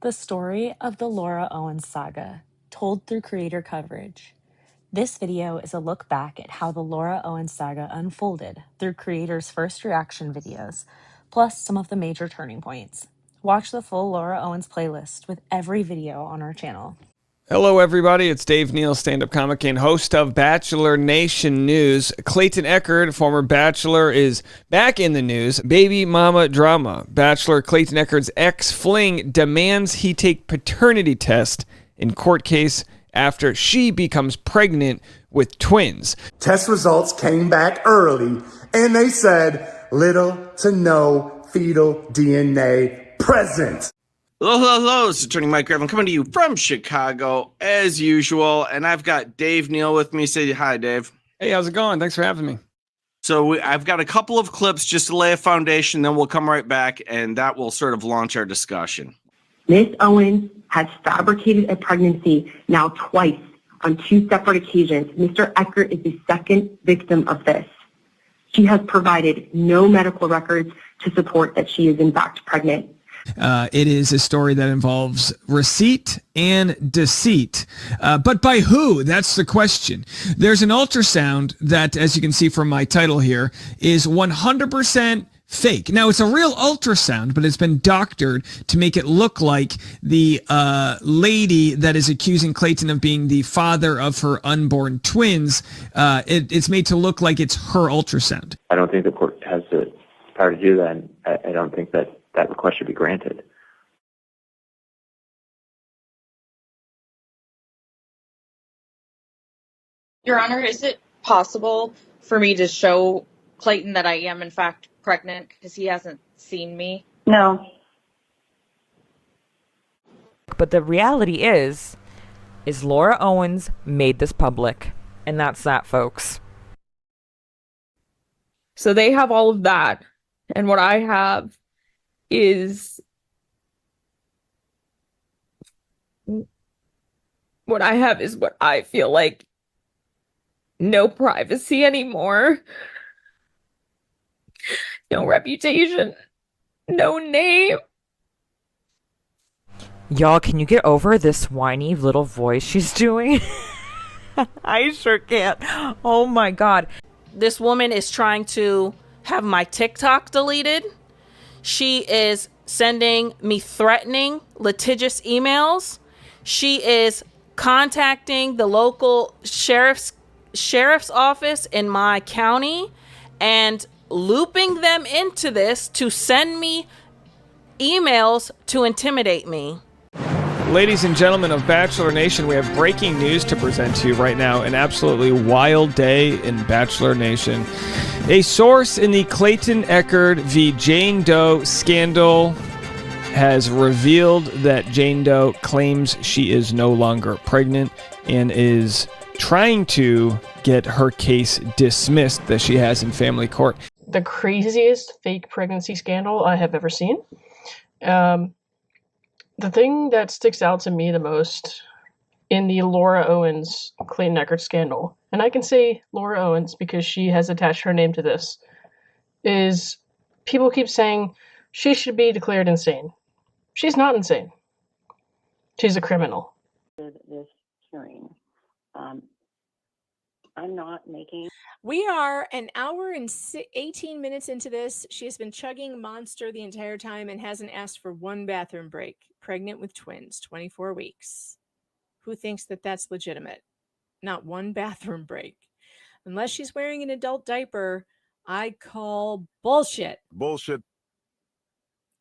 The story of the Laura Owens saga, told through creator coverage. This video is a look back at how the Laura Owens saga unfolded through creators' first reaction videos, plus some of the major turning points. Watch the full Laura Owens playlist with every video on our channel. Hello, everybody. It's Dave Neal, stand-up comic and host of Bachelor Nation News. Clayton Echard, former Bachelor, is back in the news. Baby mama drama. Bachelor Clayton Echard's ex-fling demands he take paternity test in court case after she becomes pregnant with twins. Test results came back early, and they said little to no fetal DNA present. Hello, this is Attorney Mike Gravel coming to you from Chicago, as usual, and I've got Dave Neal with me. Say hi, Dave. Hey, how's it going? Thanks for having me. So I've got a couple of clips just to lay a foundation, then we'll come right back, and that will sort of launch our discussion. Ms. Owens has fabricated a pregnancy now twice on two separate occasions. Mr. Echard is the second victim of this. She has provided no medical records to support that she is in fact pregnant. It is a story that involves receipt and deceit. But by who? That's the question. There's an ultrasound that, as you can see from my title here, is 100% fake. Now, it's a real ultrasound, but it's been doctored to make it look like the lady that is accusing Clayton of being the father of her unborn twins. It's made to look like it's her ultrasound. I don't think the court has the power to do that, and I don't think that request should be granted. Your Honor, is it possible for me to show Clayton that I am in fact pregnant because he hasn't seen me? No. But the reality is Laura Owens made this public, and that's that, folks. So they have all of that, and what I have is what I feel like no privacy anymore, no reputation, no name. Y'all, can you get over this whiny little voice she's doing? I sure can't. Oh my God. This woman is trying to have my TikTok deleted. She is sending me threatening, litigious emails. She is contacting the local sheriff's office in my county and looping them into this to send me emails to intimidate me. Ladies and gentlemen of Bachelor Nation, we have breaking news to present to you right now. An absolutely wild day in Bachelor Nation. A source in the Clayton Echard v. Jane Doe scandal has revealed that Jane Doe claims she is no longer pregnant and is trying to get her case dismissed that she has in family court. The craziest fake pregnancy scandal I have ever seen. The thing that sticks out to me the most in the Laura Owens Clayton Echard scandal, and I can say Laura Owens because she has attached her name to this, is people keep saying she should be declared insane. She's not insane. She's a criminal. This hearing, I'm not making... We are an hour and 18 minutes into this. She has been chugging Monster the entire time and hasn't asked for one bathroom break. Pregnant with twins, 24 weeks. Who thinks that that's legitimate? Not one bathroom break. Unless she's wearing an adult diaper, I call bullshit. Bullshit.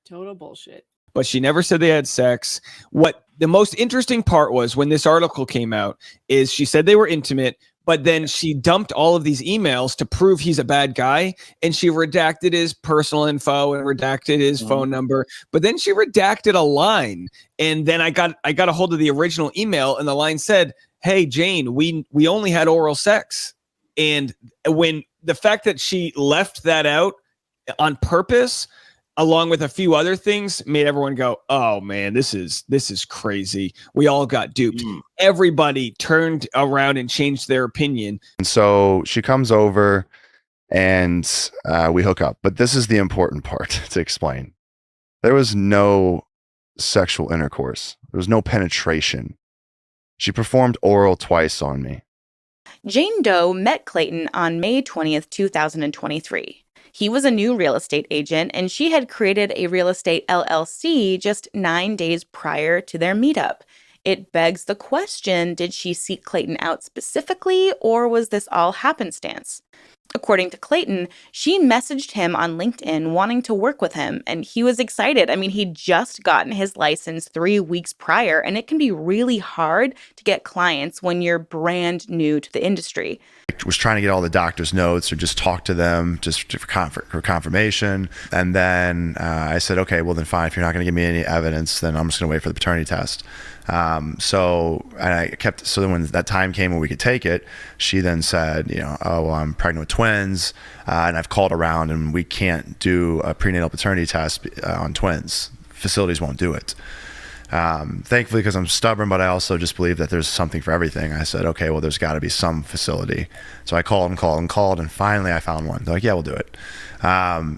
Total bullshit. But she never said they had sex. What the most interesting part was when this article came out is she said they were intimate, but then she dumped all of these emails to prove he's a bad guy, and she redacted his personal info and redacted his phone number, but then she redacted a line. And then I got a hold of the original email, and the line said, "Hey Jane, we only had oral sex." And when the fact that she left that out on purpose, along with a few other things, made everyone go, "Oh man, this is crazy. We all got duped." Everybody turned around and changed their opinion. And so she comes over and we hook up. But this is the important part to explain. There was no sexual intercourse. There was no penetration. She performed oral twice on me. Jane Doe met Clayton on May 20th, 2023. He was a new real estate agent, and she had created a real estate LLC just 9 days prior to their meetup. It begs the question, did she seek Clayton out specifically, or was this all happenstance? According to Clayton, she messaged him on LinkedIn wanting to work with him, and he was excited. I mean, he'd just gotten his license 3 weeks prior, and it can be really hard to get clients when you're brand new to the industry. Was trying to get all the doctor's notes or just talk to them just for confirmation. And then I said, okay, well then fine. If you're not going to give me any evidence, then I'm just going to wait for the paternity test. So then when that time came when we could take it, she then said, oh, I'm pregnant with twins, and I've called around and we can't do a prenatal paternity test on twins. Facilities won't do it. Thankfully, because I'm stubborn, but I also just believe that there's something for everything. I said, okay, well, there's got to be some facility. So I called, and finally I found one. They're like, yeah, we'll do it.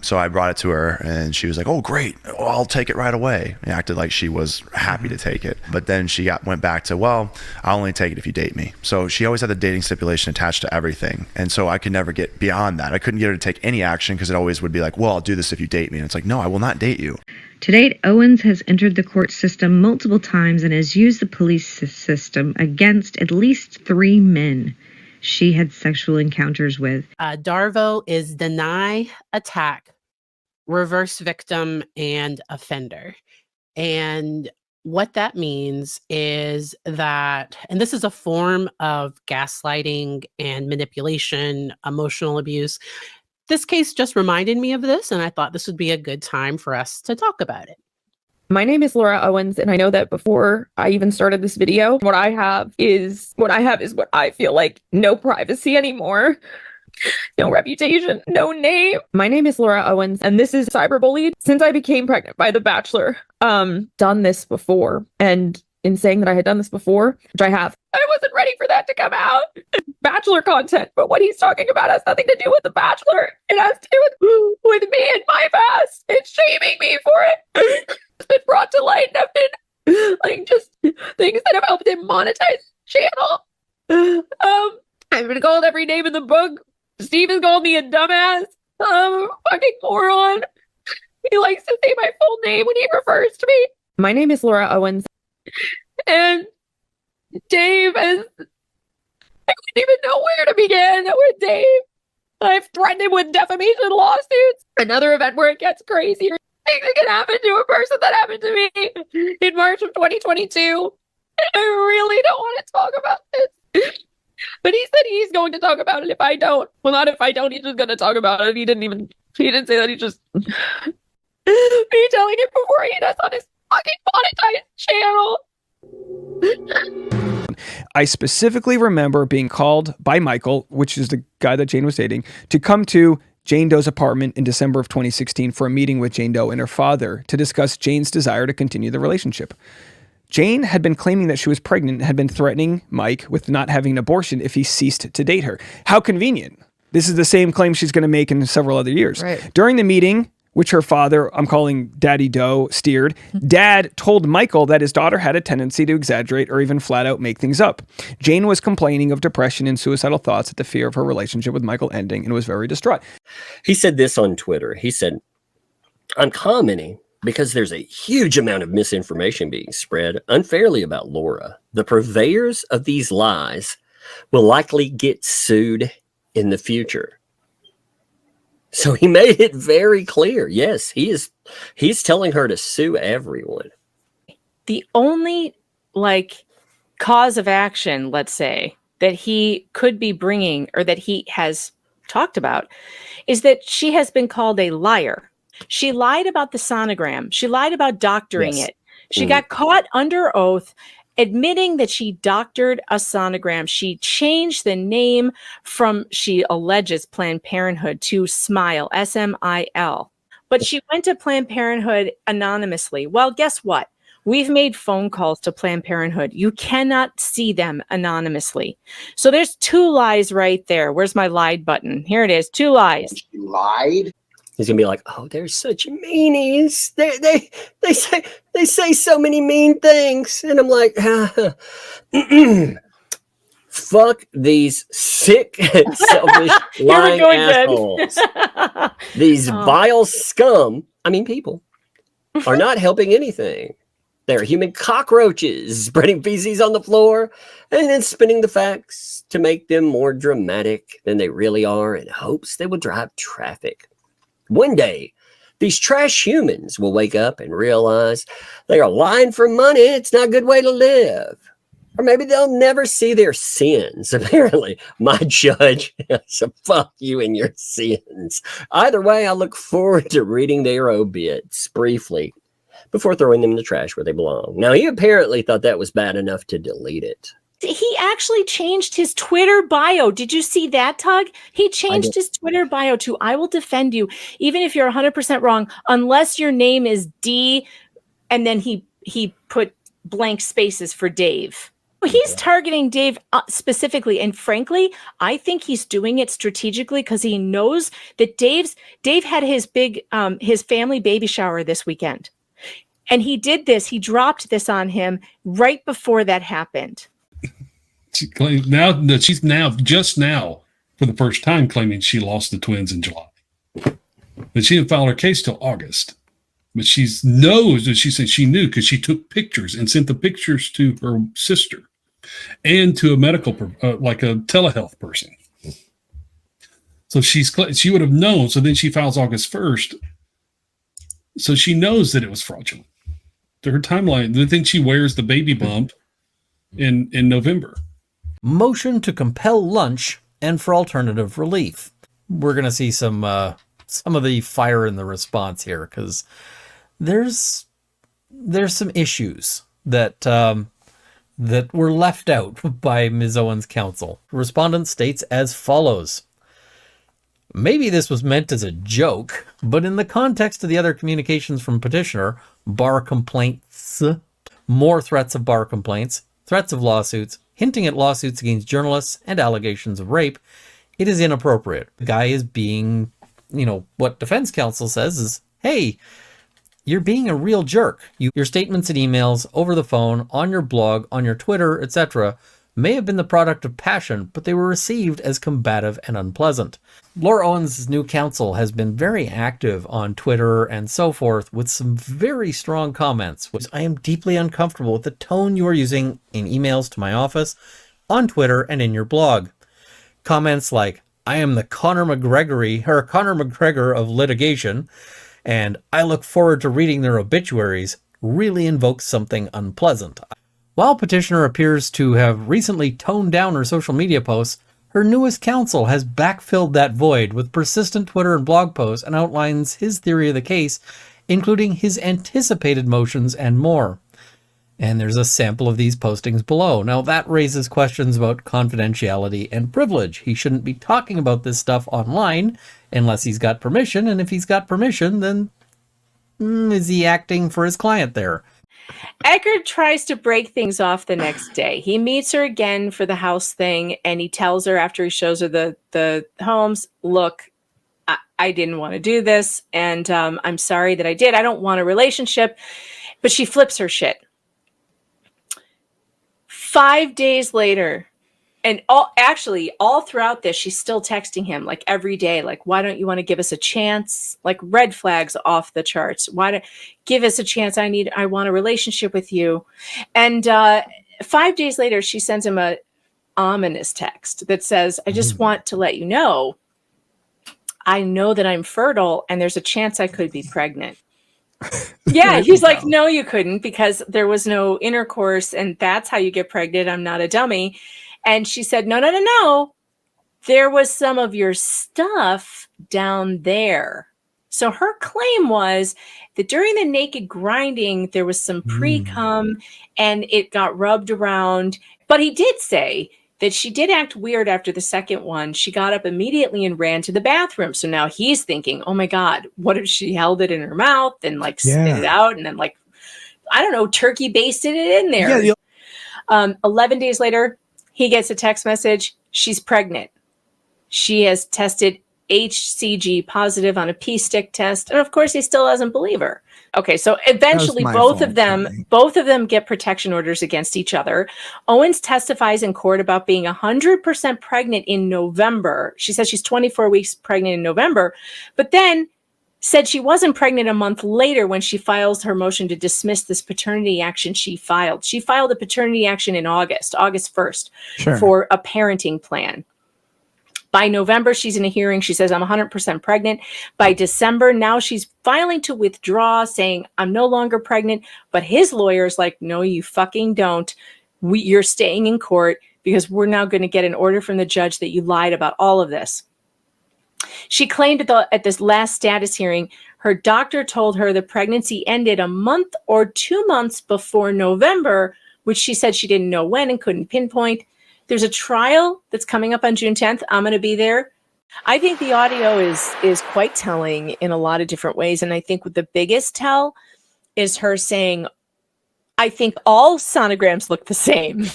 So I brought it to her, and she was like, oh, great. Oh, I'll take it right away. And acted like she was happy to take it. But then she went back to, well, I'll only take it if you date me. So she always had the dating stipulation attached to everything. And so I could never get beyond that. I couldn't get her to take any action because it always would be like, well, I'll do this if you date me. And it's like, no, I will not date you. To date, Owens has entered the court system multiple times and has used the police system against at least 3 men she had sexual encounters with. DARVO is deny, attack, reverse victim, and offender. And what that means is that, and this is a form of gaslighting and manipulation, emotional abuse. This case just reminded me of this, and I thought this would be a good time for us to talk about it. My name is Laura Owens, and I know that before I even started this video, what I have is what I feel like: no privacy anymore, no reputation, no name. My name is Laura Owens, and this is cyberbullied since I became pregnant by The Bachelor. Done this before, and in saying that I had done this before, which I have, I wasn't ready for that to come out. Bachelor content, but what he's talking about has nothing to do with The Bachelor. It has to do with me and my past. It's shaming me for it. It's been brought to light, and I've been like just things that have helped him monetize the channel. I've been called every name in the book. Steve has called me a dumbass. A fucking moron. He likes to say my full name when he refers to me. My name is Laura Owens. And Dave is, I don't even know where to begin with Dave. I've threatened him with defamation lawsuits. Another event where it gets crazier. Things that can happen to a person that happened to me in March of 2022. I really don't want to talk about this. But he said he's going to talk about it if I don't. Well, not if I don't, he's just going to talk about it. He didn't say that. He just me telling him before he does on his fucking monetized channel. I specifically remember being called by Michael, which is the guy that Jane was dating, to come to Jane Doe's apartment in December of 2016 for a meeting with Jane Doe and her father to discuss Jane's desire to continue the relationship. Jane had been claiming that she was pregnant and had been threatening Mike with not having an abortion if he ceased to date her. How convenient. This is the same claim she's going to make in several other years. Right. During the meeting, which her father, I'm calling Daddy Doe, steered, Dad told Michael that his daughter had a tendency to exaggerate or even flat out make things up. Jane was complaining of depression and suicidal thoughts at the fear of her relationship with Michael ending and was very distraught. He said this on Twitter. He said, I'm commenting because there's a huge amount of misinformation being spread unfairly about Laura. The purveyors of these lies will likely get sued in the future. So he made it very clear. Yes, he's telling her to sue everyone. The only cause of action, let's say, that he could be bringing or that he has talked about is that she has been called a liar. She lied about the sonogram. She lied about doctoring it. She got caught under oath admitting that she doctored a sonogram. She changed the name from, she alleges, Planned Parenthood to Smile, S-M-I-L. But she went to Planned Parenthood anonymously. Well, guess what? We've made phone calls to Planned Parenthood. You cannot see them anonymously. So there's 2 lies right there. Where's my lied button? Here it is. 2 lies. She lied? He's gonna be like, "Oh, they're such meanies. They say so many mean things," and I'm like, "Fuck these sick, selfish, lying assholes. These vile scum. I mean, people are not helping anything. They're human cockroaches spreading feces on the floor and then spinning the facts to make them more dramatic than they really are in hopes they will drive traffic. One day, these trash humans will wake up and realize they are lying for money. It's not a good way to live. Or maybe they'll never see their sins. Apparently, my judge, so fuck you and your sins. Either way, I look forward to reading their obits briefly before throwing them in the trash where they belong. Now, he apparently thought that was bad enough to delete it. He actually changed his Twitter bio. Did you see that, Tug? He changed his Twitter bio to, "I will defend you, even if you're 100% wrong, unless your name is D," and then he put blank spaces for Dave. He's targeting Dave specifically, and frankly, I think he's doing it strategically because he knows that Dave had his big his family baby shower this weekend. And he did this. He dropped this on him right before that happened. She's now, just now, for the first time, claiming she lost the twins in July. But she didn't file her case till August. But she knows that she said she knew because she took pictures and sent the pictures to her sister and to a medical, like a telehealth person. So she would have known. So then she files August 1st. So she knows that it was fraudulent. To her timeline, the thing she wears the baby bump in November. Motion to compel lunch and for alternative relief. We're going to see some of the fire in the response here because there's some issues that were left out by Ms. Owens' counsel. Respondent states as follows. Maybe this was meant as a joke, but in the context of the other communications from petitioner, bar complaints, more threats of bar complaints, threats of lawsuits, hinting at lawsuits against journalists, and allegations of rape, it is inappropriate. The guy is being, what defense counsel says is, hey, you're being a real jerk. Your statements and emails over the phone, on your blog, on your Twitter, etc., may have been the product of passion, but they were received as combative and unpleasant. Laura Owens' new counsel has been very active on Twitter and so forth with some very strong comments. I am deeply uncomfortable with the tone you are using in emails to my office, on Twitter, and in your blog. Comments like, I am the Conor McGregor of litigation, and I look forward to reading their obituaries, really invokes something unpleasant. While petitioner appears to have recently toned down her social media posts, her newest counsel has backfilled that void with persistent Twitter and blog posts and outlines his theory of the case, including his anticipated motions and more. And there's a sample of these postings below. Now that raises questions about confidentiality and privilege. He shouldn't be talking about this stuff online unless he's got permission, and if he's got permission, then is he acting for his client there? Echard tries to break things off the next day. He meets her again for the house thing, and he tells her after he shows her the homes, look, I didn't want to do this, and I'm sorry that I did. I don't want a relationship. But she flips her shit. 5 days later, and all throughout this, she's still texting him like every day, like, why don't you want to give us a chance? Like red flags off the charts. Why don't give us a chance? I want a relationship with you. And 5 days later, she sends him a ominous text that says, I just want to let you know, I know that I'm fertile and there's a chance I could be pregnant. Yeah, he's like, no, you couldn't because there was no intercourse and that's how you get pregnant. I'm not a dummy. And she said, no. There was some of your stuff down there. So her claim was that during the naked grinding, there was some pre-cum and it got rubbed around. But he did say that she did act weird after the second one. She got up immediately and ran to the bathroom. So now he's thinking, oh my God, what if she held it in her mouth and like spit it out and then like, I don't know, turkey basted it in there. 11 days later, he gets a text message. She's pregnant. She has tested HCG positive on a P-stick test. And of course, he still doesn't believe her. Okay, so eventually both of them get protection orders against each other. Owens testifies in court about being 100% pregnant in November. She says she's 24 weeks pregnant in November, but then said she wasn't pregnant a month later when she files her motion to dismiss this paternity action she filed. She filed a paternity action in August 1st, for a parenting plan. By November, she's in a hearing. She says, I'm 100% pregnant. By December, now she's filing to withdraw, saying, I'm no longer pregnant. But his lawyer's like, no, you fucking don't. You're staying in court because we're now going to get an order from the judge that you lied about all of this. She claimed at this last status hearing, her doctor told her the pregnancy ended a month or 2 months before November, which she said she didn't know when and couldn't pinpoint. There's a trial that's coming up on June 10th. I'm going to be there. I think the audio is quite telling in a lot of different ways. And I think the biggest tell is her saying, I think all sonograms look the same.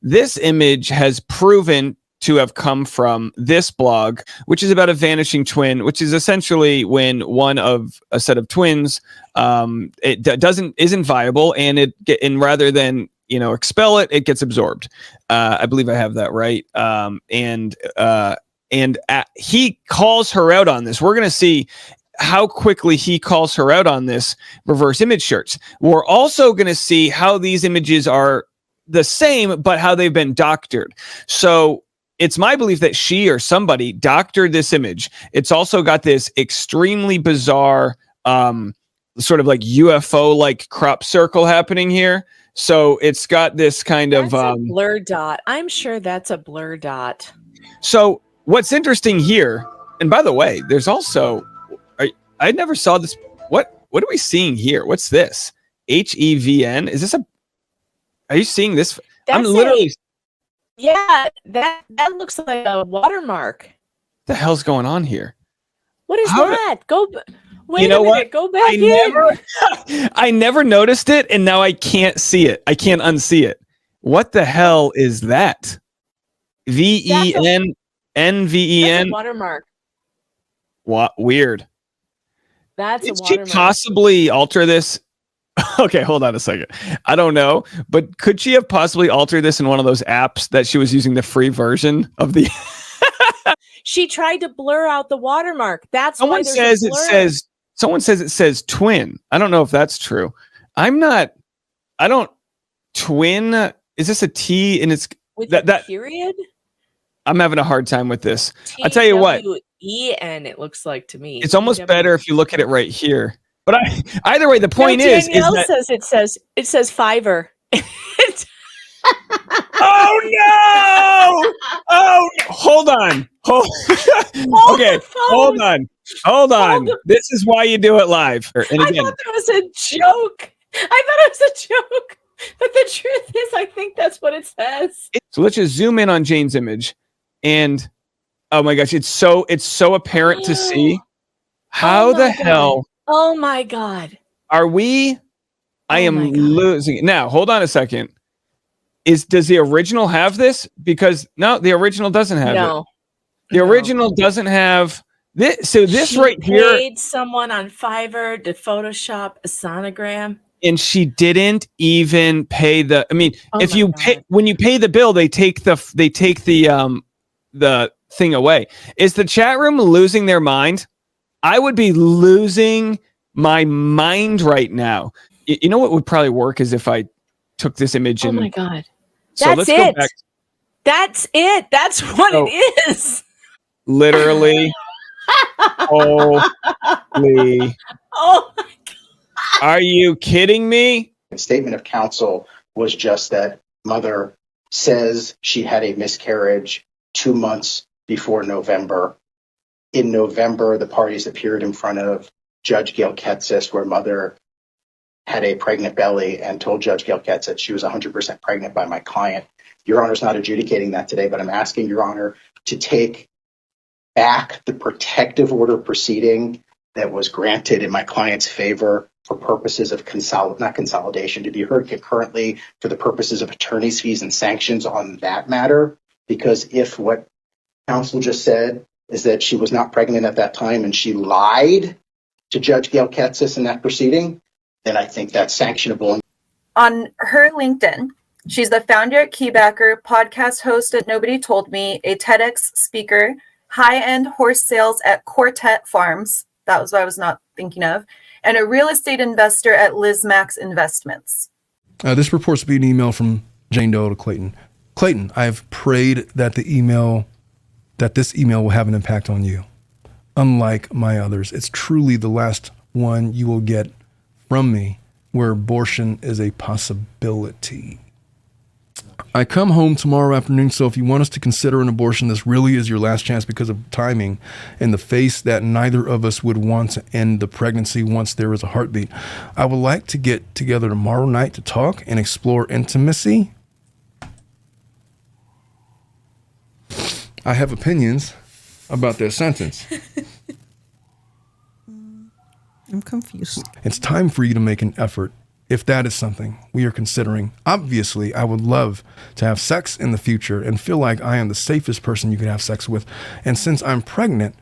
This image has proven to have come from this blog, which is about a vanishing twin, which is essentially when one of a set of twins isn't viable, and rather than expel it, it gets absorbed. I believe I have that right. He calls her out on this. We're going to see how quickly he calls her out on this reverse image search. We're also going to see how these images are the same, but how they've been doctored. So it's my belief that she or somebody doctored this image. It's also got this extremely bizarre sort of like UFO-like crop circle happening here. So it's got this kind of a blur dot. I'm sure that's a blur dot. So what's interesting here, and by the way, there's also I never saw this. What are we seeing here? What's this? HEVN? Is this are you seeing this? I'm literally. Yeah, that looks like a watermark. What the hell's going on here? What is that? Wait a minute. What? Go back in. I never noticed it, and now I can't see it. I can't unsee it. What the hell is that? VEN NVEN. That's a watermark. What? Weird. That's Did a watermark. she possibly alter this? Okay, hold on a second. I don't know, but could she have possibly altered this in one of those apps that she was using the free version of the? She tried to blur out the watermark. That's Someone why there's a blur. Someone says it says twin. I don't know if that's true. I don't twin. Is this a T and it's with that period? I'm having a hard time with this. I'll tell you what. TWEN it looks like to me. It's almost better if you look at it right here. But either way, the point is Danielle that it says Fiverr. Oh no! Oh, hold on. Okay, hold on. This is why you do it live. And again, I thought that was a joke. But the truth is, I think that's what it says. So let's just zoom in on Jane's image, and oh my gosh, it's so apparent to see. How the hell? Oh my God. Are we? I am losing it. Now, hold on a second. Does the original have this? Because no, the original doesn't have it. The original doesn't have this. So this she right here. Paid someone on Fiverr to Photoshop a sonogram. And she didn't even pay the. I mean, if you pay when you pay the bill, they take the thing away. Is the chat room losing their mind? I would be losing my mind right now. You know what would probably work is if I took this image and. Oh my God. So let's go back. That's it. That's what it is. Literally. Holy. Oh my God. Are you kidding me? The statement of counsel was just that mother says she had a miscarriage 2 months before November. In November, the parties appeared in front of Judge Gail Ketsis, where mother had a pregnant belly and told Judge Gail Ketsis she was 100% pregnant by my client. Your Honor's not adjudicating that today, but I'm asking Your Honor to take back the protective order proceeding that was granted in my client's favor for purposes of not consolidation, to be heard concurrently for the purposes of attorney's fees and sanctions on that matter. Because if what counsel just said is that she was not pregnant at that time and she lied to Judge Gail Katsas in that proceeding, then I think that's sanctionable. On her LinkedIn, she's the founder, keybacker, podcast host at Nobody Told Me, a TEDx speaker, high-end horse sales at Quartet Farms. That was what I was not thinking of. And a real estate investor at Liz Max Investments. This purports to be an email from Jane Doe to Clayton. Clayton, I have prayed that this email will have an impact on you. Unlike my others, it's truly the last one you will get from me where abortion is a possibility. I come home tomorrow afternoon, so if you want us to consider an abortion, this really is your last chance because of timing and the face that neither of us would want to end the pregnancy once there is a heartbeat. I would like to get together tomorrow night to talk and explore intimacy. I have opinions about their sentence. I'm confused. It's time for you to make an effort if that is something we are considering. Obviously, I would love to have sex in the future and feel like I am the safest person you could have sex with. And since I'm pregnant,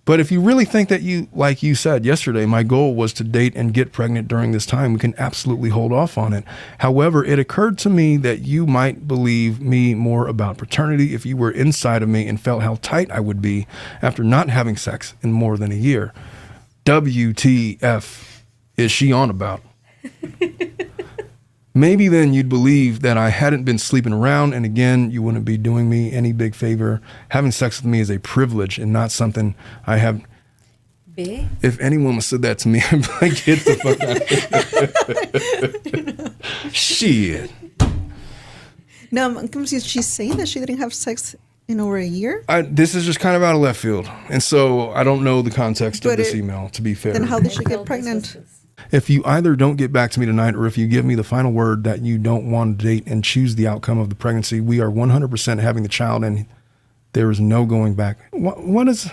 but if you really think that you, like you said yesterday, my goal was to date and get pregnant during this time, we can absolutely hold off on it. However, it occurred to me that you might believe me more about paternity if you were inside of me and felt how tight I would be after not having sex in more than a year. WTF is she on about? Maybe then you'd believe that I hadn't been sleeping around, and again, you wouldn't be doing me any big favor. Having sex with me is a privilege and not something I have. Big? If anyone said that to me, I'd be like, get the fuck out. Shit. No, I'm confused. She's saying that she didn't have sex in over a year? This is just kind of out of left field. And so I don't know the context of this email, to be fair. Then how did she get pregnant? If you either don't get back to me tonight or if you give me the final word that you don't want to date and choose the outcome of the pregnancy, we are 100% having the child and there is no going back. What is...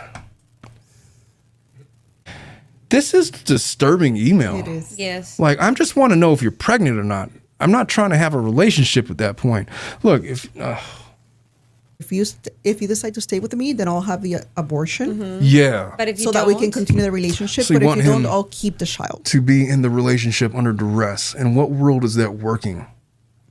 This is a disturbing email. It is. Yes. Like, I just want to know if you're pregnant or not. I'm not trying to have a relationship at that point. Look, if you decide to stay with me, then I'll have the abortion. Yeah. But if you so that we can continue the relationship. So but you if want you don't, him I'll keep the child. to be in the relationship under duress. And what world is that working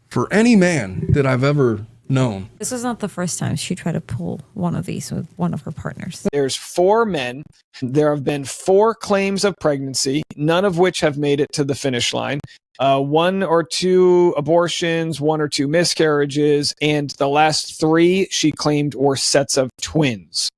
for any man that I've ever known? This is not the first time she tried to pull one of these with one of her partners. There's 4 men. There have been 4 claims of pregnancy, none of which have made it to the finish line. 1 or 2 abortions, 1 or 2 miscarriages, and the last 3 she claimed were sets of twins.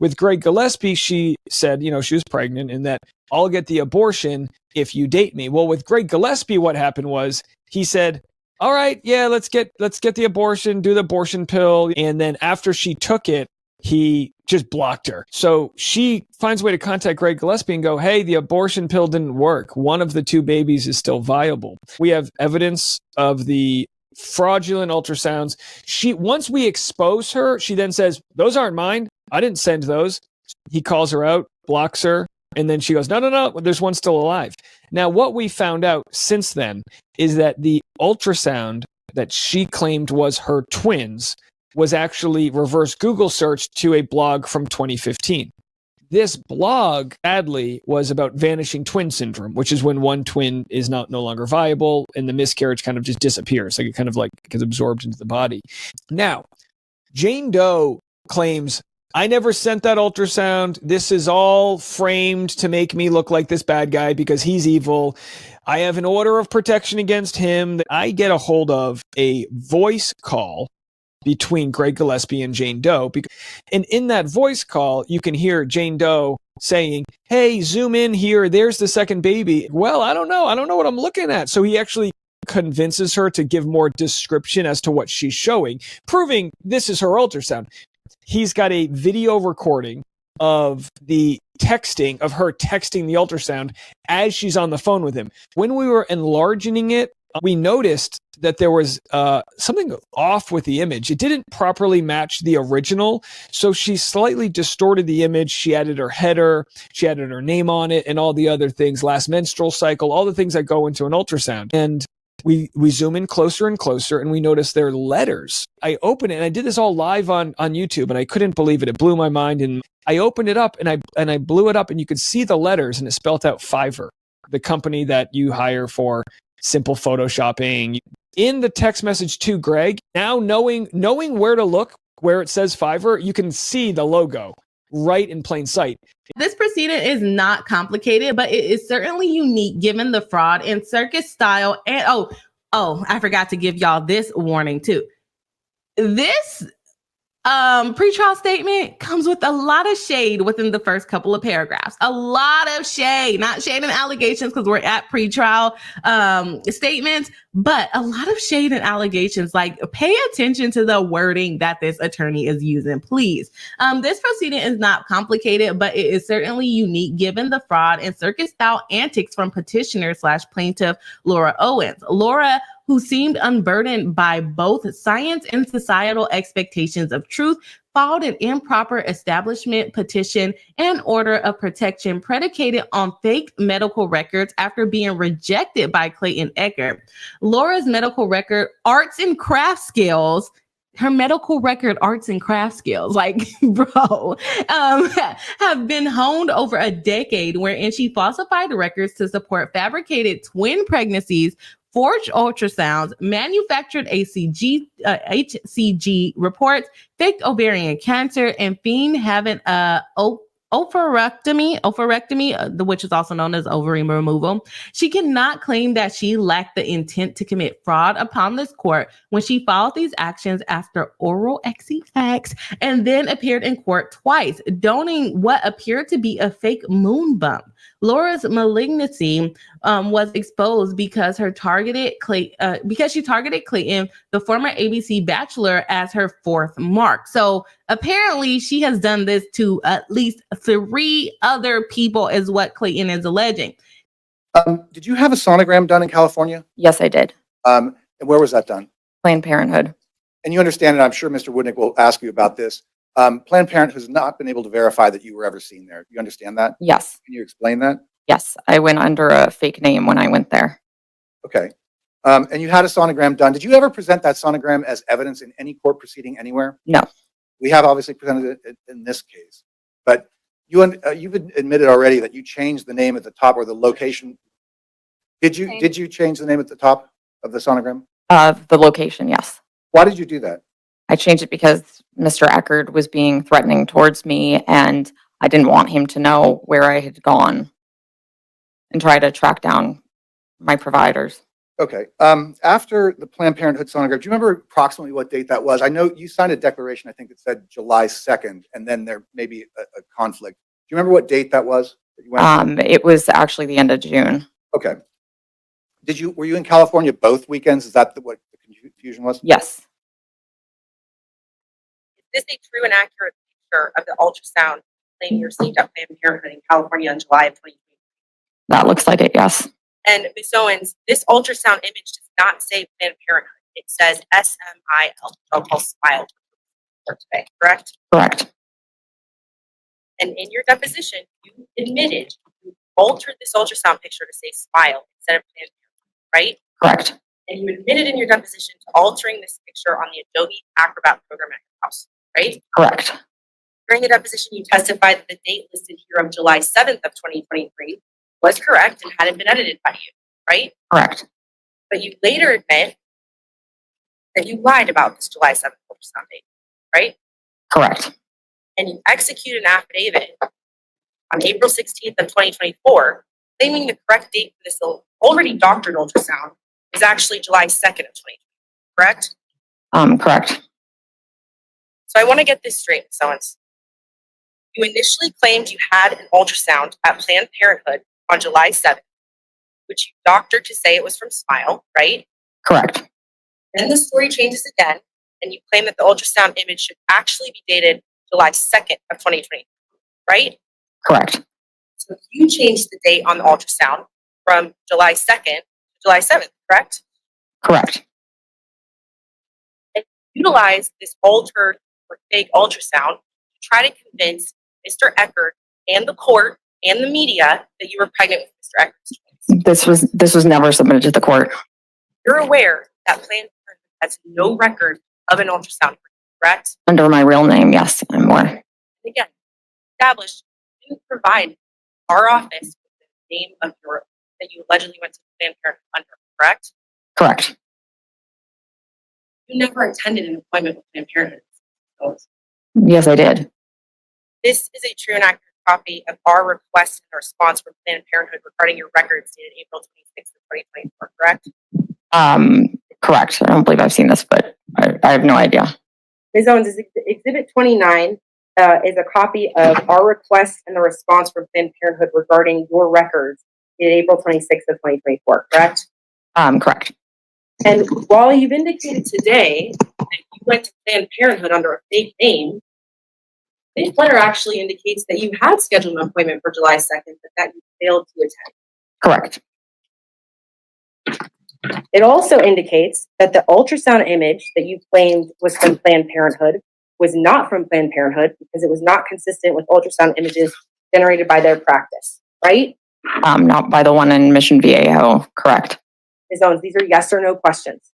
With Greg Gillespie, she said, she was pregnant and that I'll get the abortion if you date me. Well, with Greg Gillespie, what happened was he said, all right, yeah, let's get the abortion, do the abortion pill. And then after she took it, he just blocked her. So she finds a way to contact Greg Gillespie and go, hey, the abortion pill didn't work. One of the 2 babies is still viable. We have evidence of the fraudulent ultrasounds. Once we expose her, she then says, those aren't mine. I didn't send those. He calls her out, blocks her. And then she goes, no, there's one still alive. Now, what we found out since then is that the ultrasound that she claimed was her twins was actually reverse Google search to a blog from 2015. This blog, sadly, was about vanishing twin syndrome, which is when one twin is no longer viable and the miscarriage kind of just disappears. Like it kind of like gets absorbed into the body. Now, Jane Doe claims, I never sent that ultrasound. This is all framed to make me look like this bad guy because he's evil. I have an order of protection against him. I get a hold of a voice call between Greg Gillespie and Jane Doe. And in that voice call, you can hear Jane Doe saying, hey, zoom in here. There's the second baby. Well, I don't know. I don't know what I'm looking at. So he actually convinces her to give more description as to what she's showing, proving this is her ultrasound. He's got a video recording of the texting, of her texting the ultrasound as she's on the phone with him. When we were enlarging it, we noticed that there was something off with the image. It didn't properly match the original, so she slightly distorted the image. She added her header, she added her name on it, and all the other things, last menstrual cycle, all the things that go into an ultrasound. And we zoom in closer and closer, and we notice their letters. I open it, and I did this all live on YouTube, and I couldn't believe it. It blew my mind. And I opened it up and I blew it up, and you could see the letters, and it spelled out Fiverr, the company that you hire for simple photoshopping. In the text message to Greg, now knowing where to look, where it says Fiverr, you can see the logo right in plain sight. This proceeding is not complicated, but it is certainly unique given the fraud and circus style. And I forgot to give y'all this warning too. This pretrial statement comes with a lot of shade within the first couple of paragraphs. A lot of shade, not shade and allegations because we're at pretrial statements, but a lot of shade and allegations. Like, pay attention to the wording that this attorney is using, please. This proceeding is not complicated, but it is certainly unique given the fraud and circus style antics from petitioner/plaintiff Laura Owens. Laura, who seemed unburdened by both science and societal expectations of truth, filed an improper establishment petition and order of protection predicated on fake medical records after being rejected by Clayton Echard. Laura's medical record, arts and craft skills, her medical record, arts and craft skills, like, bro, have been honed over a decade, wherein she falsified records to support fabricated twin pregnancies, forged ultrasounds, manufactured HCG reports, faked ovarian cancer, and feigned having oophorectomy, which is also known as ovary removal. She cannot claim that she lacked the intent to commit fraud upon this court when she filed these actions after oral exegesis and then appeared in court twice, donning what appeared to be a fake moon bump. Laura's malignancy was exposed because she targeted Clayton, the former ABC Bachelor, as her fourth mark. So apparently she has done this to at least 3 other people, is what Clayton is alleging. Did you have a sonogram done in California? Yes, I did. And where was that done? Planned Parenthood. And you understand, and I'm sure Mr. Woodnick will ask you about this. Planned Parenthood has not been able to verify that you were ever seen there. You understand that? Yes. Can you explain that? Yes, I went under a fake name when I went there. Okay. And you had a sonogram done. Did you ever present that sonogram as evidence in any court proceeding anywhere? No. We have obviously presented it in this case, but you've admitted already that you changed the name at the top or the location. Did you change the name at the top of the sonogram? The location, yes. Why did you do that? I changed it because Mr. Echard was being threatening towards me, and I didn't want him to know where I had gone and try to track down my providers. Okay. After the Planned Parenthood sonogram, do you remember approximately what date that was? I know you signed a declaration, I think it said July 2nd, and then there may be a conflict. Do you remember what date that was? That you went It was actually the end of June. Okay. Were you in California both weekends? Is that what the confusion was? Yes. Is this a true and accurate picture of the ultrasound claim you received at Planned Parenthood in California in July of 2020? That looks like it, yes. And Ms. Owens, this ultrasound image does not say Planned Parenthood. It says SMIL, which I'll call SMILE for today, correct? Correct. And in your deposition, you admitted you altered this ultrasound picture to say SMILE instead of Planned Parenthood, right? Correct. And you admitted in your deposition to altering this picture on the Adobe Acrobat program at your house, right? Correct. During the deposition, you testified that the date listed here of July 7th of 2023 was correct and hadn't been edited by you, right? Correct. But you later admit that you lied about this July 7th ultrasound date, right? Correct. And you execute an affidavit on April 16th of 2024 claiming the correct date for this already doctored ultrasound is actually July 2nd of 2020, correct? Correct. So I want to get this straight, Ms. Owens. You initially claimed you had an ultrasound at Planned Parenthood on July 7th, which you doctored to say it was from SMILE, right? Correct. Then the story changes again, and you claim that the ultrasound image should actually be dated July 2nd of 2020, right? Correct. So you changed the date on the ultrasound from July 2nd to July 7th, correct? Correct. And utilize this altered or fake ultrasound to try to convince Mr. Echard and the court and the media that you were pregnant with Mr. Echard's twins. This was never submitted to the court. You're aware that Planned Parenthood has no record of an ultrasound, correct? Under my real name, yes, I'm aware. Again, established you didn't provide our office with the name of your that you allegedly went to Planned Parenthood under, correct? Correct. You never attended an appointment with Planned Parenthood. Yes, I did. This is a true and accurate copy of our request and response from Planned Parenthood regarding your records dated April 26th of 2024, correct? Correct. I don't believe I've seen this, but I have no idea. Ms. Owens, Exhibit 29 is a copy of our request and the response from Planned Parenthood regarding your records dated April 26th of 2024, correct? Correct. And while you've indicated today that you went to Planned Parenthood under a fake name, this letter actually indicates that you had scheduled an appointment for July 2nd, but that you failed to attend. Correct. It also indicates that the ultrasound image that you claimed was from Planned Parenthood was not from Planned Parenthood because it was not consistent with ultrasound images generated by their practice, right? Not by the one in Mission Viejo. Correct. Ms. Owens, these are yes or no questions.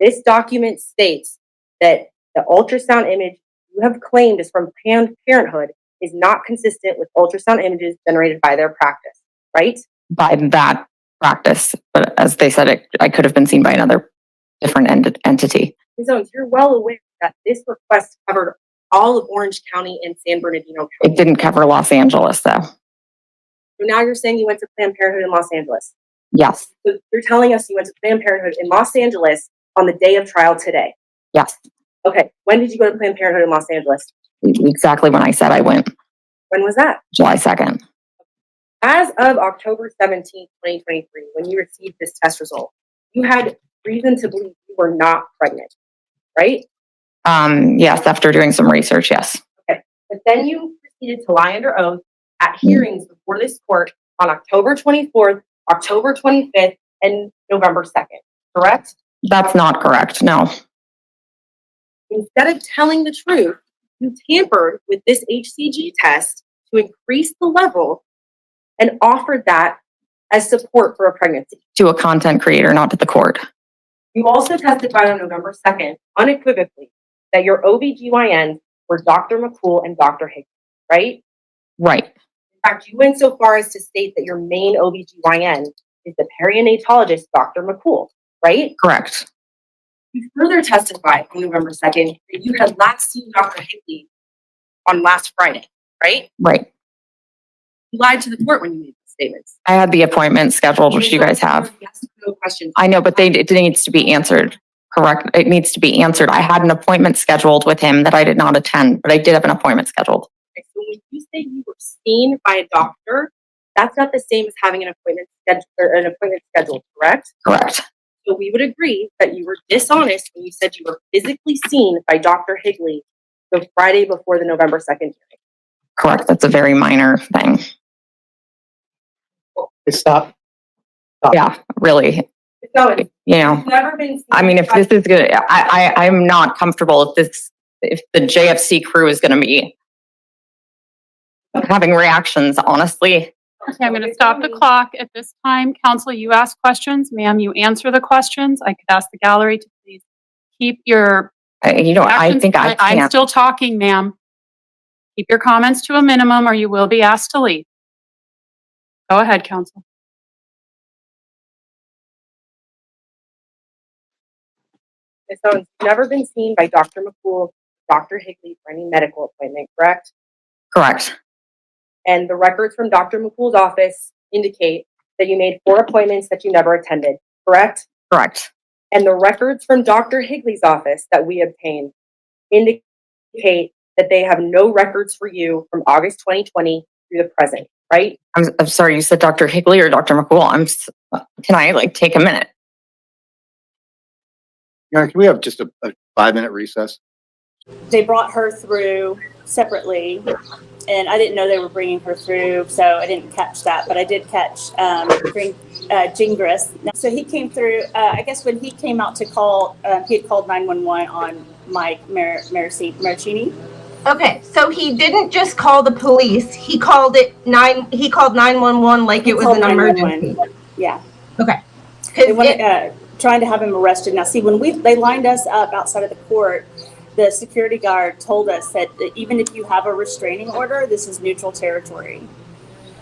This document states that the ultrasound image you have claimed is from Planned Parenthood is not consistent with ultrasound images generated by their practice, right? By that practice, but as they said, I could have been seen by another different entity. Ms. Owens, you're well aware that this request covered all of Orange County and San Bernardino County. It didn't cover Los Angeles, though. So now you're saying you went to Planned Parenthood in Los Angeles. Yes. So you're telling us you went to Planned Parenthood in Los Angeles on the day of trial today. Yes. Okay. When did you go to Planned Parenthood in Los Angeles? Exactly when I said I went. When was that? July 2nd. As of October 17th, 2023, when you received this test result, you had reason to believe you were not pregnant, right? Yes, after doing some research, yes. Okay. But then you proceeded to lie under oath at hearings before this court on October 24th, October 25th, and November 2nd, correct? That's not correct, no. Instead of telling the truth, you tampered with this HCG test to increase the level and offered that as support for a pregnancy. To a content creator, not to the court. You also testified on November 2nd, unequivocally, that your OBGYNs were Dr. McCool and Dr. Higgins, right? Right. In fact, you went so far as to state that your main OBGYN is the perinatalogist, Dr. McCool, right? Correct. You further testified on November 2nd that you had last seen Dr. Higley on last Friday, right? Right. You lied to the court when you made the statements. I had the appointment scheduled, which you guys have. Yes, no questions. I know, but it needs to be answered. Correct. It needs to be answered. I had an appointment scheduled with him that I did not attend, but I did have an appointment scheduled. Okay, so when you say you were seen by a doctor, that's not the same as having an appointment scheduled, correct? Correct. So we would agree that you were dishonest when you said you were physically seen by Dr. Higley the Friday before the November 2nd hearing. Correct. That's a very minor thing. Stop. Yeah, really. So You know, never been. I mean, if this is good, I'm not comfortable if the JFC crew is going to be having reactions, honestly. Okay, I'm going to stop the clock at this time. Counsel, you ask questions. Ma'am, you answer the questions. I could ask the gallery to please keep your... I think I I'm can't. still talking, ma'am. Keep your comments to a minimum or you will be asked to leave. Go ahead, counsel. So it's never been seen by Dr. McCool, Dr. Higley for any medical appointment, correct? Correct. And the records from Dr. McCool's office indicate that you made 4 appointments that you never attended, correct? Correct. And the records from Dr. Higley's office that we obtained indicate that they have no records for you from August 2020 through the present, right? I'm sorry, you said Dr. Higley or Dr. McCool? Can I take a minute? Can we have just a 5-minute recess? They brought her through separately, and I didn't know they were bringing her through, so I didn't catch that, but I did catch Gingras. So he came through, I guess when he came out to call, he had called 911 on Mike Maricini. Okay, so he didn't just call the police, he called 911 like it was an emergency. Yeah. Okay. They wanted, trying to have him arrested. Now, see, when they lined us up outside of the court, the security guard told us that even if you have a restraining order, this is neutral territory.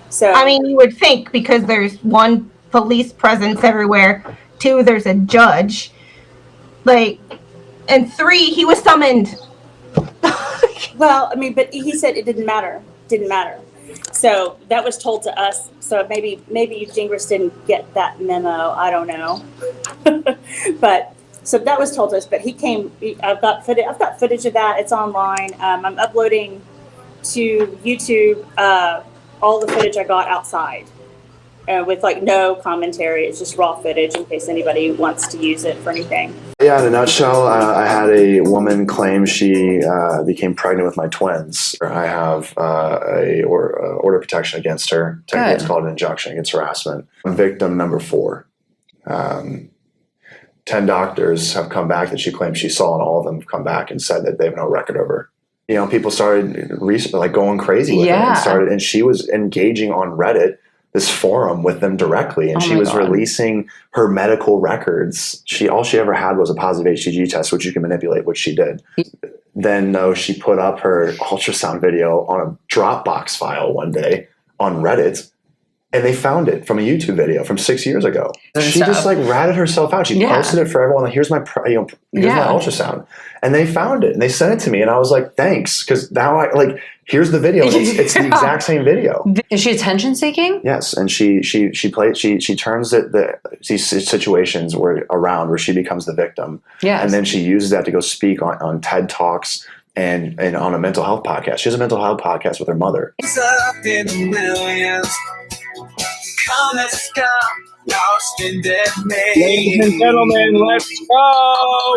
So I mean, you would think, because there's one, police presence everywhere, 2, there's a judge, like, and 3, he was summoned. Well, I mean, but he said it didn't matter. So that was told to us. So maybe Gingras didn't get that memo. I don't know. But so that was told to us. But he came. I've got footage of that. It's online. I'm uploading to YouTube all the footage I got outside with like no commentary. It's just raw footage in case anybody wants to use it for anything. Yeah, in a nutshell, I had a woman claim she became pregnant with my twins. I have order of protection against her. Technically, it's called an injunction against harassment. Victim number 4. 10 doctors have come back that she claims she saw, and all of them have come back and said that they have no record of her. You know, people started going crazy with it, and she was engaging on Reddit, this forum, with them directly, and she was releasing her medical records. All she ever had was a positive HCG test, which you can manipulate, which she did. Then she put up her ultrasound video on a Dropbox file one day on Reddit, and they found it from a YouTube video from 6 years ago. She just like ratted herself out. She posted it for everyone. Like, here's my ultrasound, and they found it and they sent it to me, and I was like, thanks, because now here's the video. And it's the exact same video. Is she attention seeking? Yes, and she turns these situations around where she becomes the victim. Yes. And then she uses that to go speak on TED Talks and on a mental health podcast. She has a mental health podcast with her mother. It's up in the millions. Come, let's go. Lost in that maze. Ladies and gentlemen, let's go.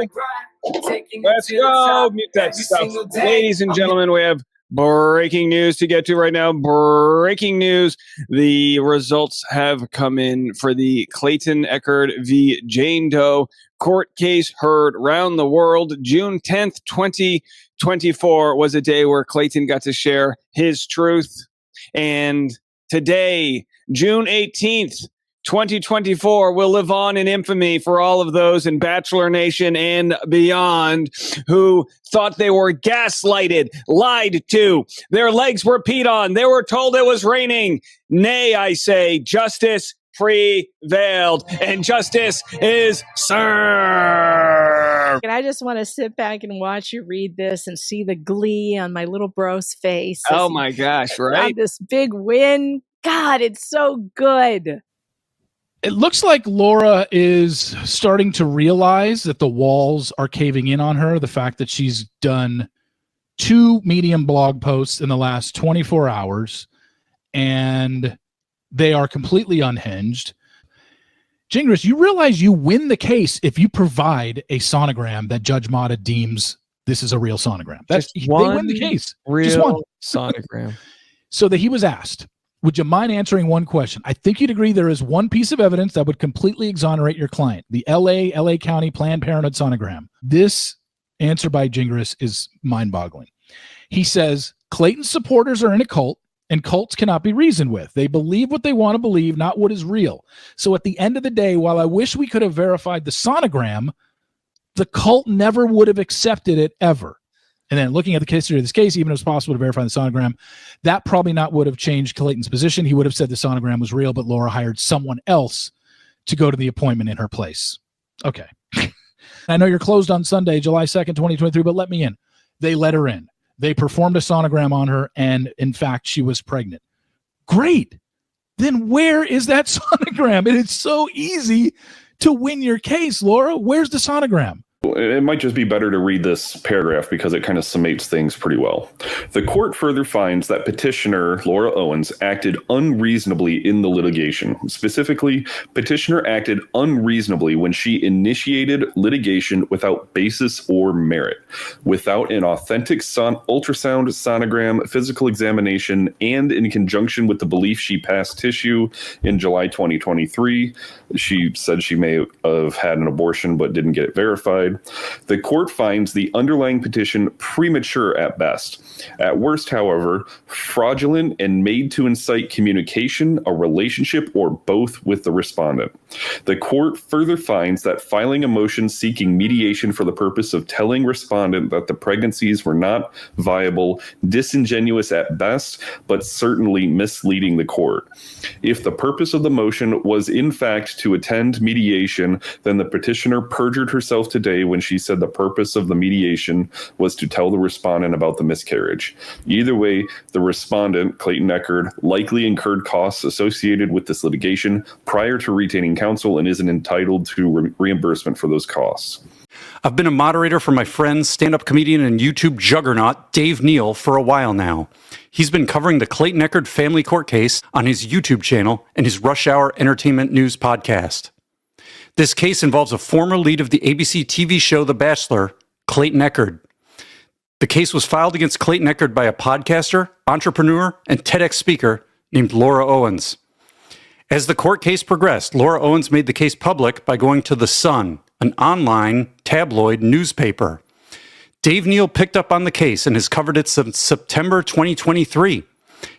Let's go. Mute that stuff. Ladies and gentlemen, we have breaking news to get to right now. Breaking news. The results have come in for the Clayton Echard v. Jane Doe court case heard round the world. June 10th, 2024 was a day where Clayton got to share his truth. And today, June 18th, 2024 will live on in infamy for all of those in Bachelor Nation and beyond who thought they were gaslighted, lied to, their legs were peed on, they were told it was raining. Nay, I say, justice prevailed, and justice is served. And I just want to sit back and watch you read this and see the glee on my little bro's face. Oh my gosh, right? This big win. God, it's so good. It looks like Laura is starting to realize that the walls are caving in on her. The fact that she's done 2 Medium blog posts in the last 24 hours, and they are completely unhinged. Gingras, you realize you win the case if you provide a sonogram that Judge Mata deems this is a real sonogram. They win the case. Just one sonogram. So that he was asked, would you mind answering one question? I think you'd agree there is one piece of evidence that would completely exonerate your client, the LA County Planned Parenthood sonogram. This answer by Gingras is mind-boggling. He says, Clayton's supporters are in a cult, and cults cannot be reasoned with. They believe what they want to believe, not what is real. So at the end of the day, while I wish we could have verified the sonogram, the cult never would have accepted it ever. And then looking at the history of this case, even if it's possible to verify the sonogram, that probably not would have changed Clayton's position. He would have said the sonogram was real, but Laura hired someone else to go to the appointment in her place. Okay. I know you're closed on Sunday, July 2nd, 2023, but let me in. They let her in. They performed a sonogram on her, and in fact, she was pregnant. Great. Then where is that sonogram? And it's so easy to win your case, Laura. Where's the sonogram? It might just be better to read this paragraph because it kind of summates things pretty well. The court further finds that petitioner Laura Owens acted unreasonably in the litigation. Specifically, petitioner acted unreasonably when she initiated litigation without basis or merit, without an authentic ultrasound, sonogram, physical examination, and in conjunction with the belief she passed tissue in July 2023. She said she may have had an abortion but didn't get it verified. The court finds the underlying petition premature at best. At worst, however, fraudulent and made to incite communication, a relationship, or both with the respondent. The court further finds that filing a motion seeking mediation for the purpose of telling respondent that the pregnancies were not viable, disingenuous at best, but certainly misleading the court. If the purpose of the motion was in fact to attend mediation, then the petitioner perjured herself today when she said the purpose of the mediation was to tell the respondent about the miscarriage. Either way, the respondent, Clayton Echard, likely incurred costs associated with this litigation prior to retaining counsel and isn't entitled to reimbursement for those costs. I've been a moderator for my friend, stand-up comedian and YouTube juggernaut, Dave Neal, for a while now. He's been covering the Clayton Echard family court case on his YouTube channel and his Rush Hour Entertainment News podcast. This case involves a former lead of the ABC TV show The Bachelor, Clayton Echard. The case was filed against Clayton Echard by a podcaster, entrepreneur, and TEDx speaker named Laura Owens. As the court case progressed, Laura Owens made the case public by going to The Sun, an online tabloid newspaper. Dave Neal picked up on the case and has covered it since September 2023.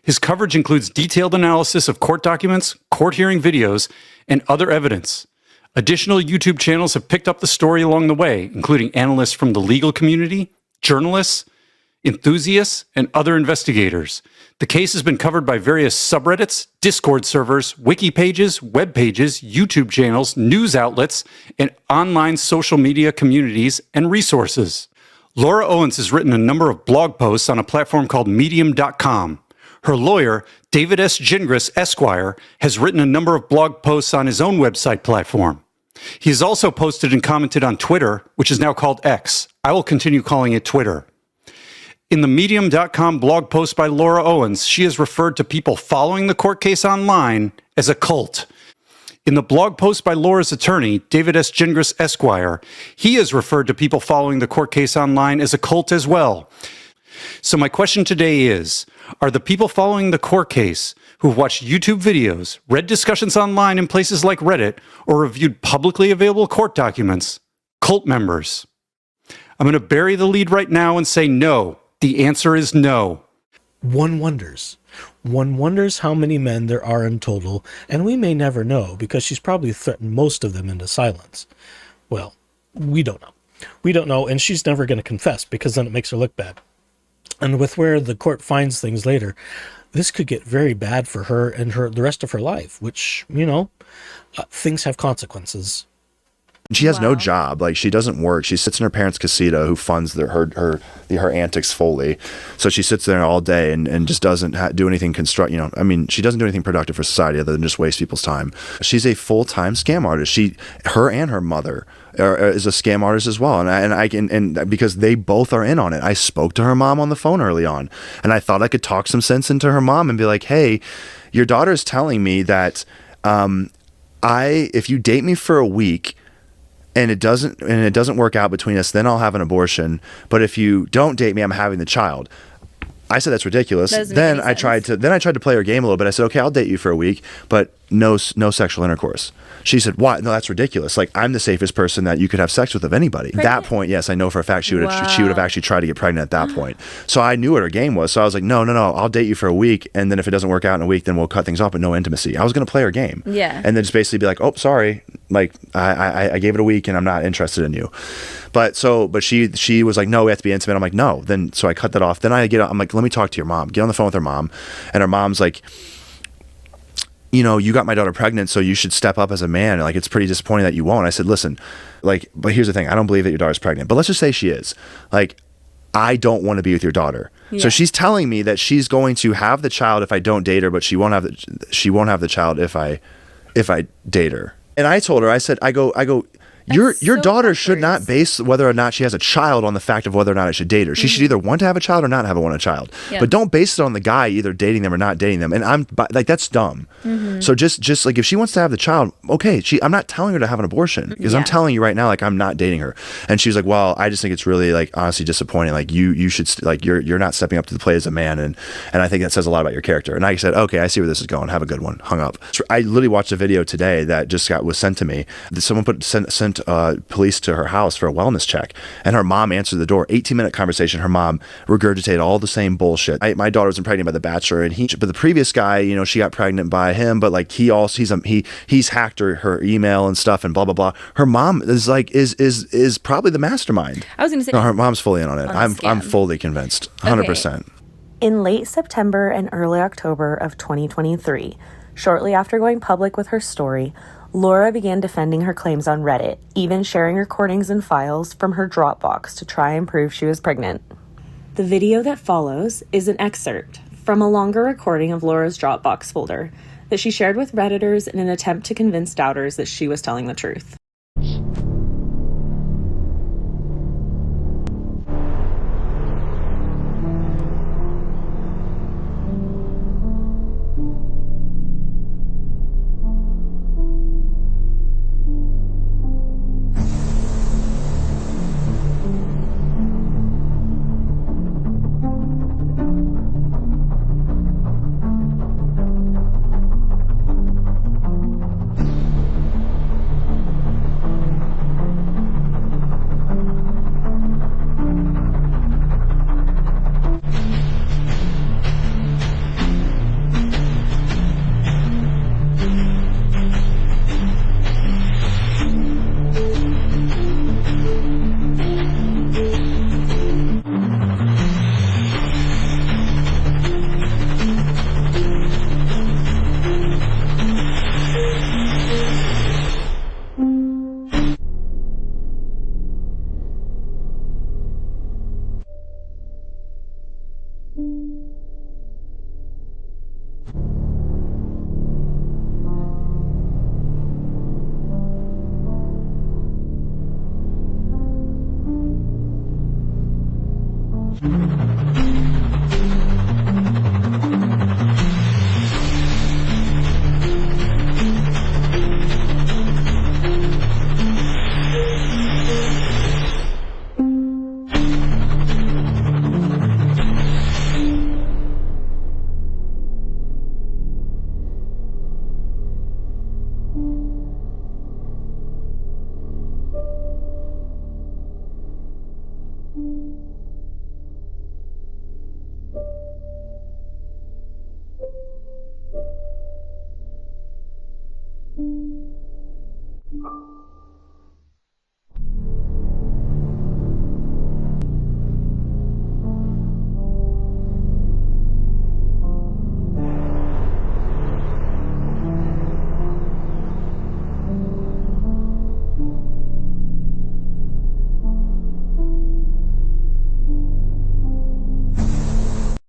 His coverage includes detailed analysis of court documents, court hearing videos, and other evidence. Additional YouTube channels have picked up the story along the way, including analysts from the legal community, journalists, enthusiasts, and other investigators. The case has been covered by various subreddits, Discord servers, wiki pages, web pages, YouTube channels, news outlets, and online social media communities and resources. Laura Owens has written a number of blog posts on a platform called Medium.com. Her lawyer, David S. Gingras, Esquire, has written a number of blog posts on his own website platform. He has also posted and commented on Twitter, which is now called X. I will continue calling it Twitter. In the Medium.com blog post by Laura Owens, she has referred to people following the court case online as a cult. In the blog post by Laura's attorney, David S. Gingras, Esquire, he has referred to people following the court case online as a cult as well. So my question today is, are the people following the court case who've watched YouTube videos, read discussions online in places like Reddit, or reviewed publicly available court documents, cult members? I'm going to bury the lead right now and say no. The answer is no. One wonders how many men there are in total, and we may never know because she's probably threatened most of them into silence. Well, we don't know. We don't know, and she's never going to confess because then it makes her look bad. And with where the court finds things later, this could get very bad for her and the rest of her life, which, things have consequences. She has no job. Like, she doesn't work. She sits in her parents' casita, who funds her antics fully. So she sits there all day and just doesn't do anything she doesn't do anything productive for society other than just waste people's time. She's a full-time scam artist. Her and her mother is a scam artist as well. And because they both are in on it. I spoke to her mom on the phone early on, and I thought I could talk some sense into her mom and be like, hey, your daughter's telling me that if you date me for a week, and it doesn't work out between us, then I'll have an abortion. But if you don't date me, I'm having the child. I said that's ridiculous. Then I tried to play her game a little bit. I said, okay, I'll date you for a week, but no sexual intercourse. She said, why? No, that's ridiculous. Like, I'm the safest person that you could have sex with of anybody. At that point, yes, I know for a fact she would have actually tried to get pregnant at that point. So I knew what her game was. So I was like, no, I'll date you for a week, and then if it doesn't work out in a week, then we'll cut things off, but no intimacy. I was going to play her game. Yeah. And then just basically be like, oh, sorry. Like, I gave it a week and I'm not interested in you. But she was like, no, we have to be intimate. I'm like, no. Then, so I cut that off. Then I'm like, let me talk to your mom. Get on the phone with her mom. And her mom's like, you got my daughter pregnant, so you should step up as a man. Like, it's pretty disappointing that you won't. I said, listen, but here's the thing. I don't believe that your daughter's pregnant, but let's just say she is. Like, I don't want to be with your daughter. Yeah. So she's telling me that she's going to have the child if I don't date her, but she won't have the child if I date her. And I told her, I said, your daughter should not base whether or not she has a child on the fact of whether or not I should date her. She should either want to have a child or not want a child. Yeah. But don't base it on the guy either dating them or not dating them. And I'm like, that's dumb. Mm-hmm. So just like, if she wants to have the child, okay, I'm not telling her to have an abortion, because I'm telling you right now, like, I'm not dating her. And she was like, well, I just think it's really, like, honestly disappointing. Like, you should, like, you're not stepping up to the plate as a man, and I think that says a lot about your character. And I said, okay, I see where this is going. Have a good one. Hung up. I literally watched a video today that just was sent to me. Someone sent police to her house for a wellness check, and her mom answered the door. 18-minute conversation. Her mom regurgitated all the same bullshit. My daughter was impregnated by the bachelor, but the previous guy, she got pregnant by him, but like he's hacked her email and stuff and blah blah blah. Her mom is probably the mastermind. I was going to say, no, her mom's fully in on it. On the I'm scam. fully convinced, 100%. In late September and early October of 2023, shortly after going public with her story, Laura began defending her claims on Reddit, even sharing recordings and files from her Dropbox to try and prove she was pregnant. The video that follows is an excerpt from a longer recording of Laura's Dropbox folder that she shared with Redditors in an attempt to convince doubters that she was telling the truth.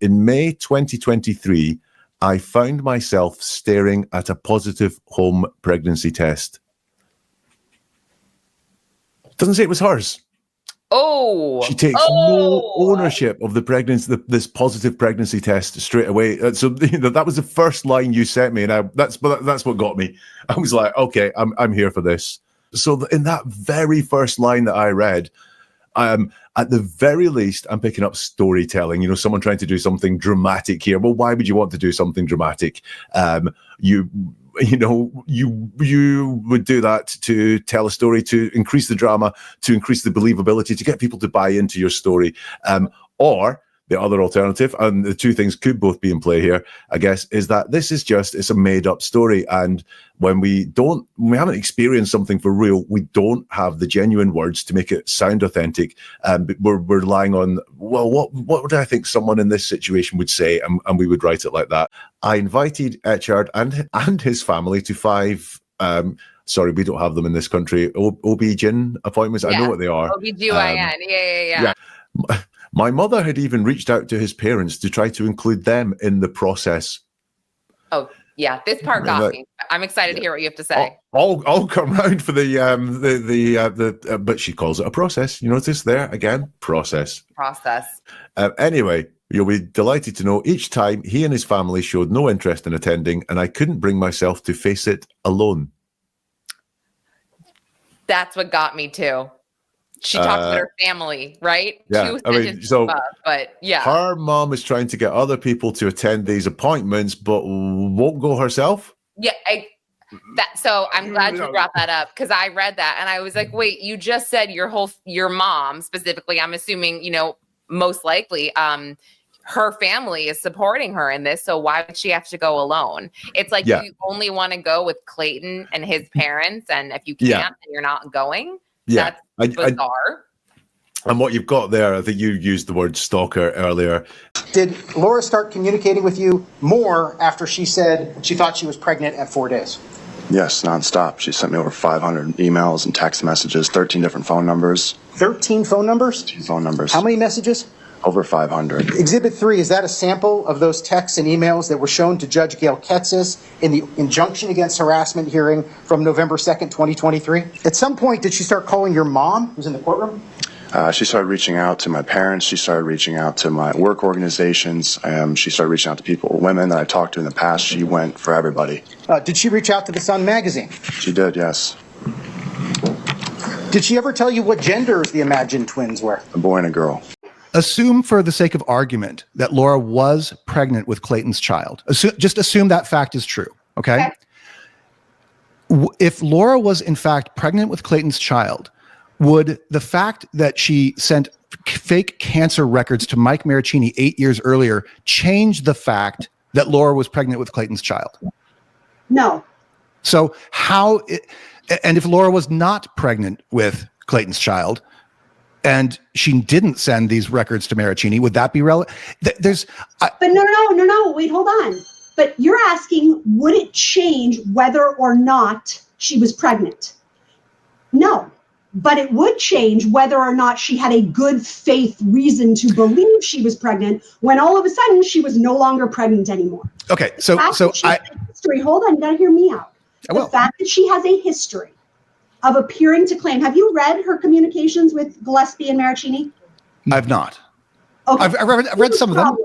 In May 2023, I found myself staring at a positive home pregnancy test. Doesn't say it was hers. Oh, She takes no ownership of the pregnancy, this positive pregnancy test straight away. So that was the first line you sent me, and that's what got me. I was like, okay, I'm here for this. So in that very first line that I read, at the very least, I'm picking up storytelling. Someone trying to do something dramatic here. Well, why would you want to do something dramatic? You would do that to tell a story, to increase the drama, to increase the believability, to get people to buy into your story. Or the other alternative, and the two things could both be in play here, I guess, is that it's a made up story. And when we haven't experienced something for real, we don't have the genuine words to make it sound authentic. But we're relying on, well, what would I think someone in this situation would say? And we would write it like that. I invited Echard and his family to 5, sorry, we don't have them in this country, OB-GYN appointments. I know what they are. OB-GYN, yeah. My mother had even reached out to his parents to try to include them in the process. Oh, yeah. This part got me. I'm excited to hear what you have to say. I'll come round for the but she calls it a process. You notice there again, process. Anyway, you'll be delighted to know each time he and his family showed no interest in attending, and I couldn't bring myself to face it alone. That's what got me too. She talks about her family, right? Yeah, But yeah. Her mom is trying to get other people to attend these appointments, but won't go herself. Yeah, So I'm glad you brought that up because I read that and I was like, wait, you just said your mom specifically, I'm assuming, most likely, her family is supporting her in this. So why would she have to go alone? It's like you only want to go with Clayton and his parents. And if you can't, then you're not going. Yeah. That's bizarre. And what you've got there, I think you used the word stalker earlier. Did Laura start communicating with you more after she said she thought she was pregnant at 4 days? Yes, nonstop. She sent me over 500 emails and text messages, 13 different phone numbers. 13 phone numbers? 13 phone numbers. How many messages? Over 500. Exhibit 3, is that a sample of those texts and emails that were shown to Judge Gail Ketzis in the injunction against harassment hearing from November 2nd, 2023? At some point, did she start calling your mom, who's in the courtroom? She started reaching out to my parents. She started reaching out to my work organizations. She started reaching out to women that I talked to in the past. She went for everybody. Did she reach out to the Sun magazine? She did, yes. Did she ever tell you what genders the imagined twins were? A boy and a girl. Assume for the sake of argument that Laura was pregnant with Clayton's child. Just assume that fact is true, okay? If Laura was in fact pregnant with Clayton's child, would the fact that she sent fake cancer records to Mike Maricini 8 years earlier change the fact that Laura was pregnant with Clayton's child? No. So and if Laura was not pregnant with Clayton's child and she didn't send these records to Maricini, would that be relevant? But no, wait, hold on. But you're asking, would it change whether or not she was pregnant? No. But it would change whether or not she had a good faith reason to believe she was pregnant when all of a sudden she was no longer pregnant anymore. Okay, hold on, you gotta hear me out. The fact that she has a history of appearing to claim, have you read her communications with Gillespie and Maricini? I've not. Okay. I've read some of them.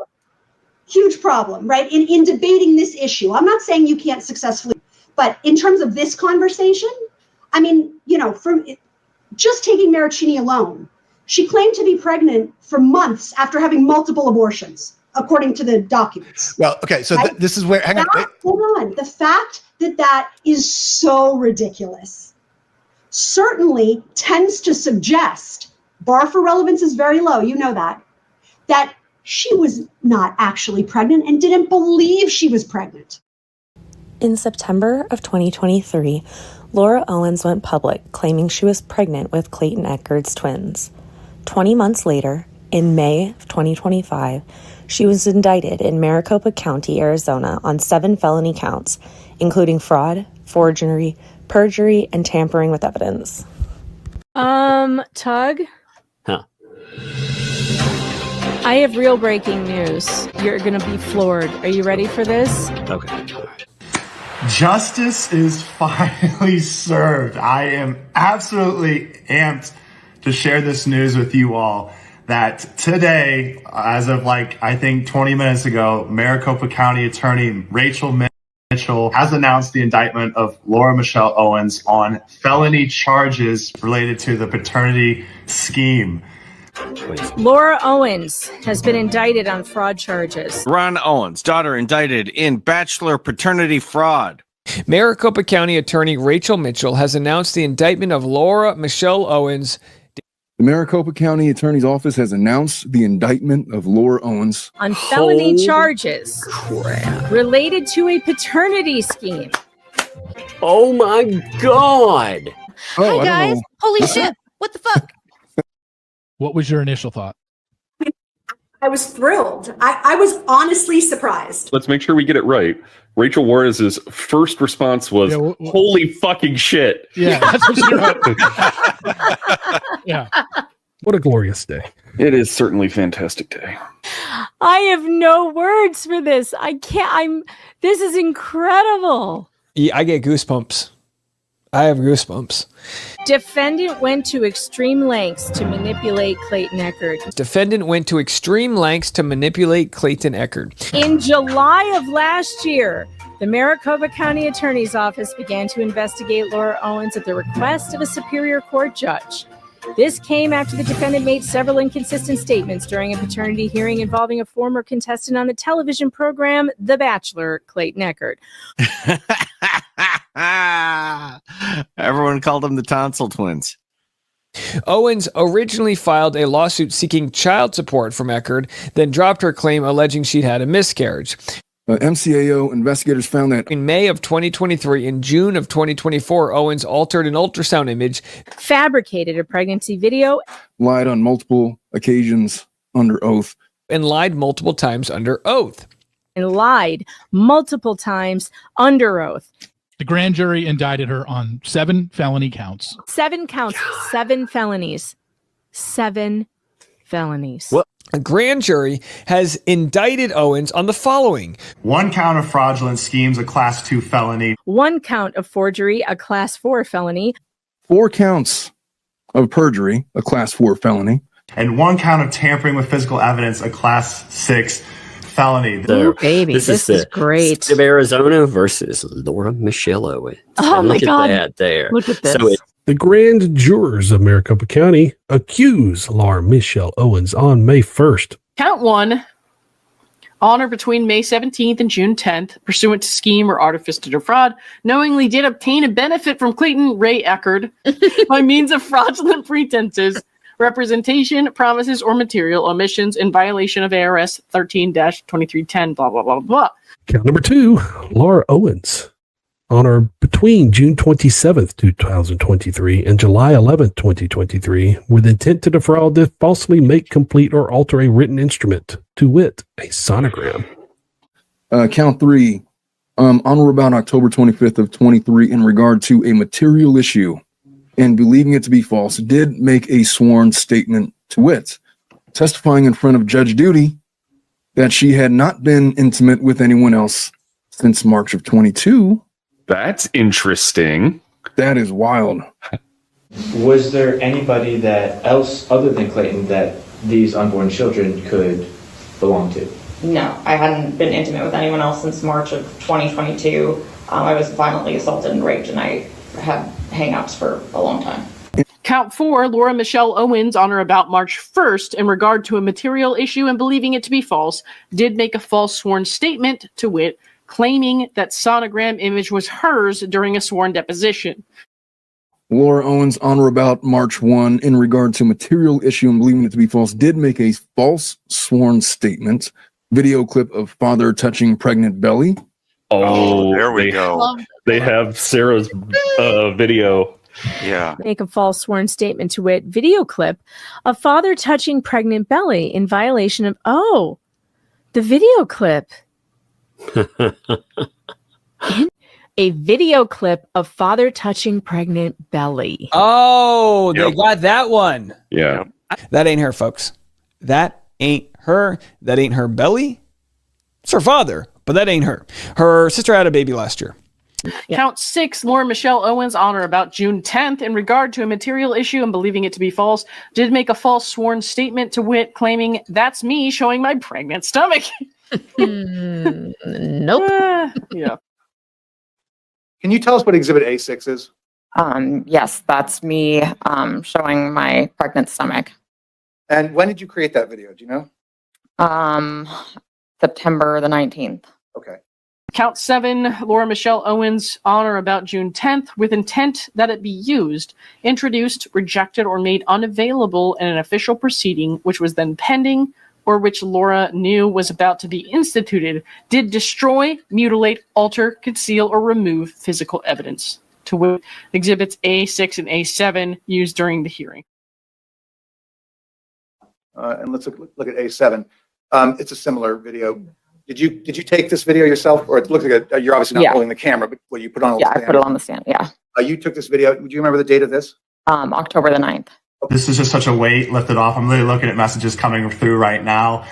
Huge problem, right? In debating this issue. I'm not saying you can't successfully, but in terms of this conversation, I mean, just taking Maricini alone, she claimed to be pregnant for months after having multiple abortions, according to the documents. Well, okay, so right? This is where, hold on. The fact that is so ridiculous certainly tends to suggest, bar for relevance is very low, you know that she was not actually pregnant and didn't believe she was pregnant. In September of 2023, Laura Owens went public claiming she was pregnant with Clayton Echard's twins. 20 months later, in May of 2025, she was indicted in Maricopa County, Arizona on 7 felony counts, including fraud, forgery, perjury, and tampering with evidence. Tug? Huh. I have real breaking news. You're going to be floored. Are you ready for this? Okay. Justice is finally served. I am absolutely amped to share this news with you all that today, as of I think 20 minutes ago, Maricopa County Attorney Rachel Mitchell has announced the indictment of Laura Michelle Owens on felony charges related to the paternity scheme. Laura Owens has been indicted on fraud charges. Ron Owens, daughter indicted in bachelor paternity fraud. Maricopa County Attorney Rachel Mitchell has announced the indictment of Laura Michelle Owens. The Maricopa County Attorney's Office has announced the indictment of Laura Owens On felony charges related to a paternity scheme. Oh my God. Oh, Hi guys. Holy shit. What the fuck? What was your initial thought? I was thrilled. I was honestly surprised. Let's make sure we get it right. Rachel Juarez's first response was, holy fucking shit. Yeah, that's what she wrote. Yeah. What a glorious day. It is certainly a fantastic day. I have no words for this. This is incredible. Yeah, I get goosebumps. I have goosebumps. Defendant went to extreme lengths to manipulate Clayton Echard. Defendant went to extreme lengths to manipulate Clayton Echard. In July of last year, the Maricopa County Attorney's Office began to investigate Laura Owens at the request of a Superior Court judge. This came after the defendant made several inconsistent statements during a paternity hearing involving a former contestant on the television program The Bachelor, Clayton Echard. Everyone called them the tonsil twins. Owens originally filed a lawsuit seeking child support from Echard, then dropped her claim alleging she'd had a miscarriage. MCAO investigators found that in May of 2023 and June of 2024, Owens altered an ultrasound image, fabricated a pregnancy video, lied on multiple occasions under oath, and lied multiple times under oath. And lied multiple times under oath. The grand jury indicted her on 7 felony counts. 7 counts, 7 felonies. 7 felonies. Well, a grand jury has indicted Owens on the following: 1 count of fraudulent schemes, a class 2 felony. 1 count of forgery, a class 4 felony. 4 counts of perjury, a class 4 felony. And 1 count of tampering with physical evidence, a class 6 felony. Ooh, baby, this is great. State of Arizona versus Laura Michelle Owens. Oh And my look God. at that there. Look at this. So The grand jurors of Maricopa County accuse Laura Michelle Owens on May 1st. Count 1. On or between May 17th and June 10th, pursuant to scheme or artifice to defraud, knowingly did obtain a benefit from Clayton Ray Echard by means of fraudulent pretenses, representation, promises, or material omissions in violation of ARS 13-2310, blah, blah, blah, blah. Count number 2, Laura Owens. On or between June 27th, 2023 and July 11th, 2023, with intent to defraud, to falsely make, complete, or alter a written instrument, to wit, a sonogram. Count 3, on or about October 25th of 23, in regard to a material issue and believing it to be false, did make a sworn statement, to wit, testifying in front of Judge Duty that she had not been intimate with anyone else since March of 22. That's interesting. That is wild. Was there anybody that else other than Clayton that these unborn children could belong to? No, I hadn't been intimate with anyone else since March of 2022. I was violently assaulted and raped, and I had hang-ups for a long time. Count 4, Laura Michelle Owens, on or about March 1st, in regard to a material issue and believing it to be false, did make a false sworn statement, to wit, claiming that sonogram image was hers during a sworn deposition. Laura Owens, on or about March 1, in regard to material issue and believing it to be false, did make a false sworn statement. Video clip of father touching pregnant belly. Oh, there we go. They have Sarah's video. Yeah. Make a false sworn statement, to wit, video clip of father touching pregnant belly in violation of, the video clip. A video clip of father touching pregnant belly. Oh, they got that one. Yeah. That ain't her, folks. That ain't her. That ain't her belly. It's her father, but that ain't her. Her sister had a baby last year. Count 6, Laura Michelle Owens, on or about June 10th, in regard to a material issue and believing it to be false, did make a false sworn statement, to wit, claiming, that's me showing my pregnant stomach. Nope. Yeah. Can you tell us what Exhibit A6 is? Yes, that's me showing my pregnant stomach. And when did you create that video? Do you know? September the 19th. Okay. Count 7, Laura Michelle Owens, on or about June 10th, with intent that it be used, introduced, rejected, or made unavailable in an official proceeding, which was then pending, or which Laura knew was about to be instituted, did destroy, mutilate, alter, conceal, or remove physical evidence, to wit, Exhibits A6 and A7 used during the hearing. And let's look at A7. It's a similar video. Did you take this video yourself, or it looks like you're obviously not holding the camera, but what you put on? I put it on the stand. Yeah. You took this video. Do you remember the date of this? October the 9th. This is just such a weight lifted off. I'm really looking at messages coming through right now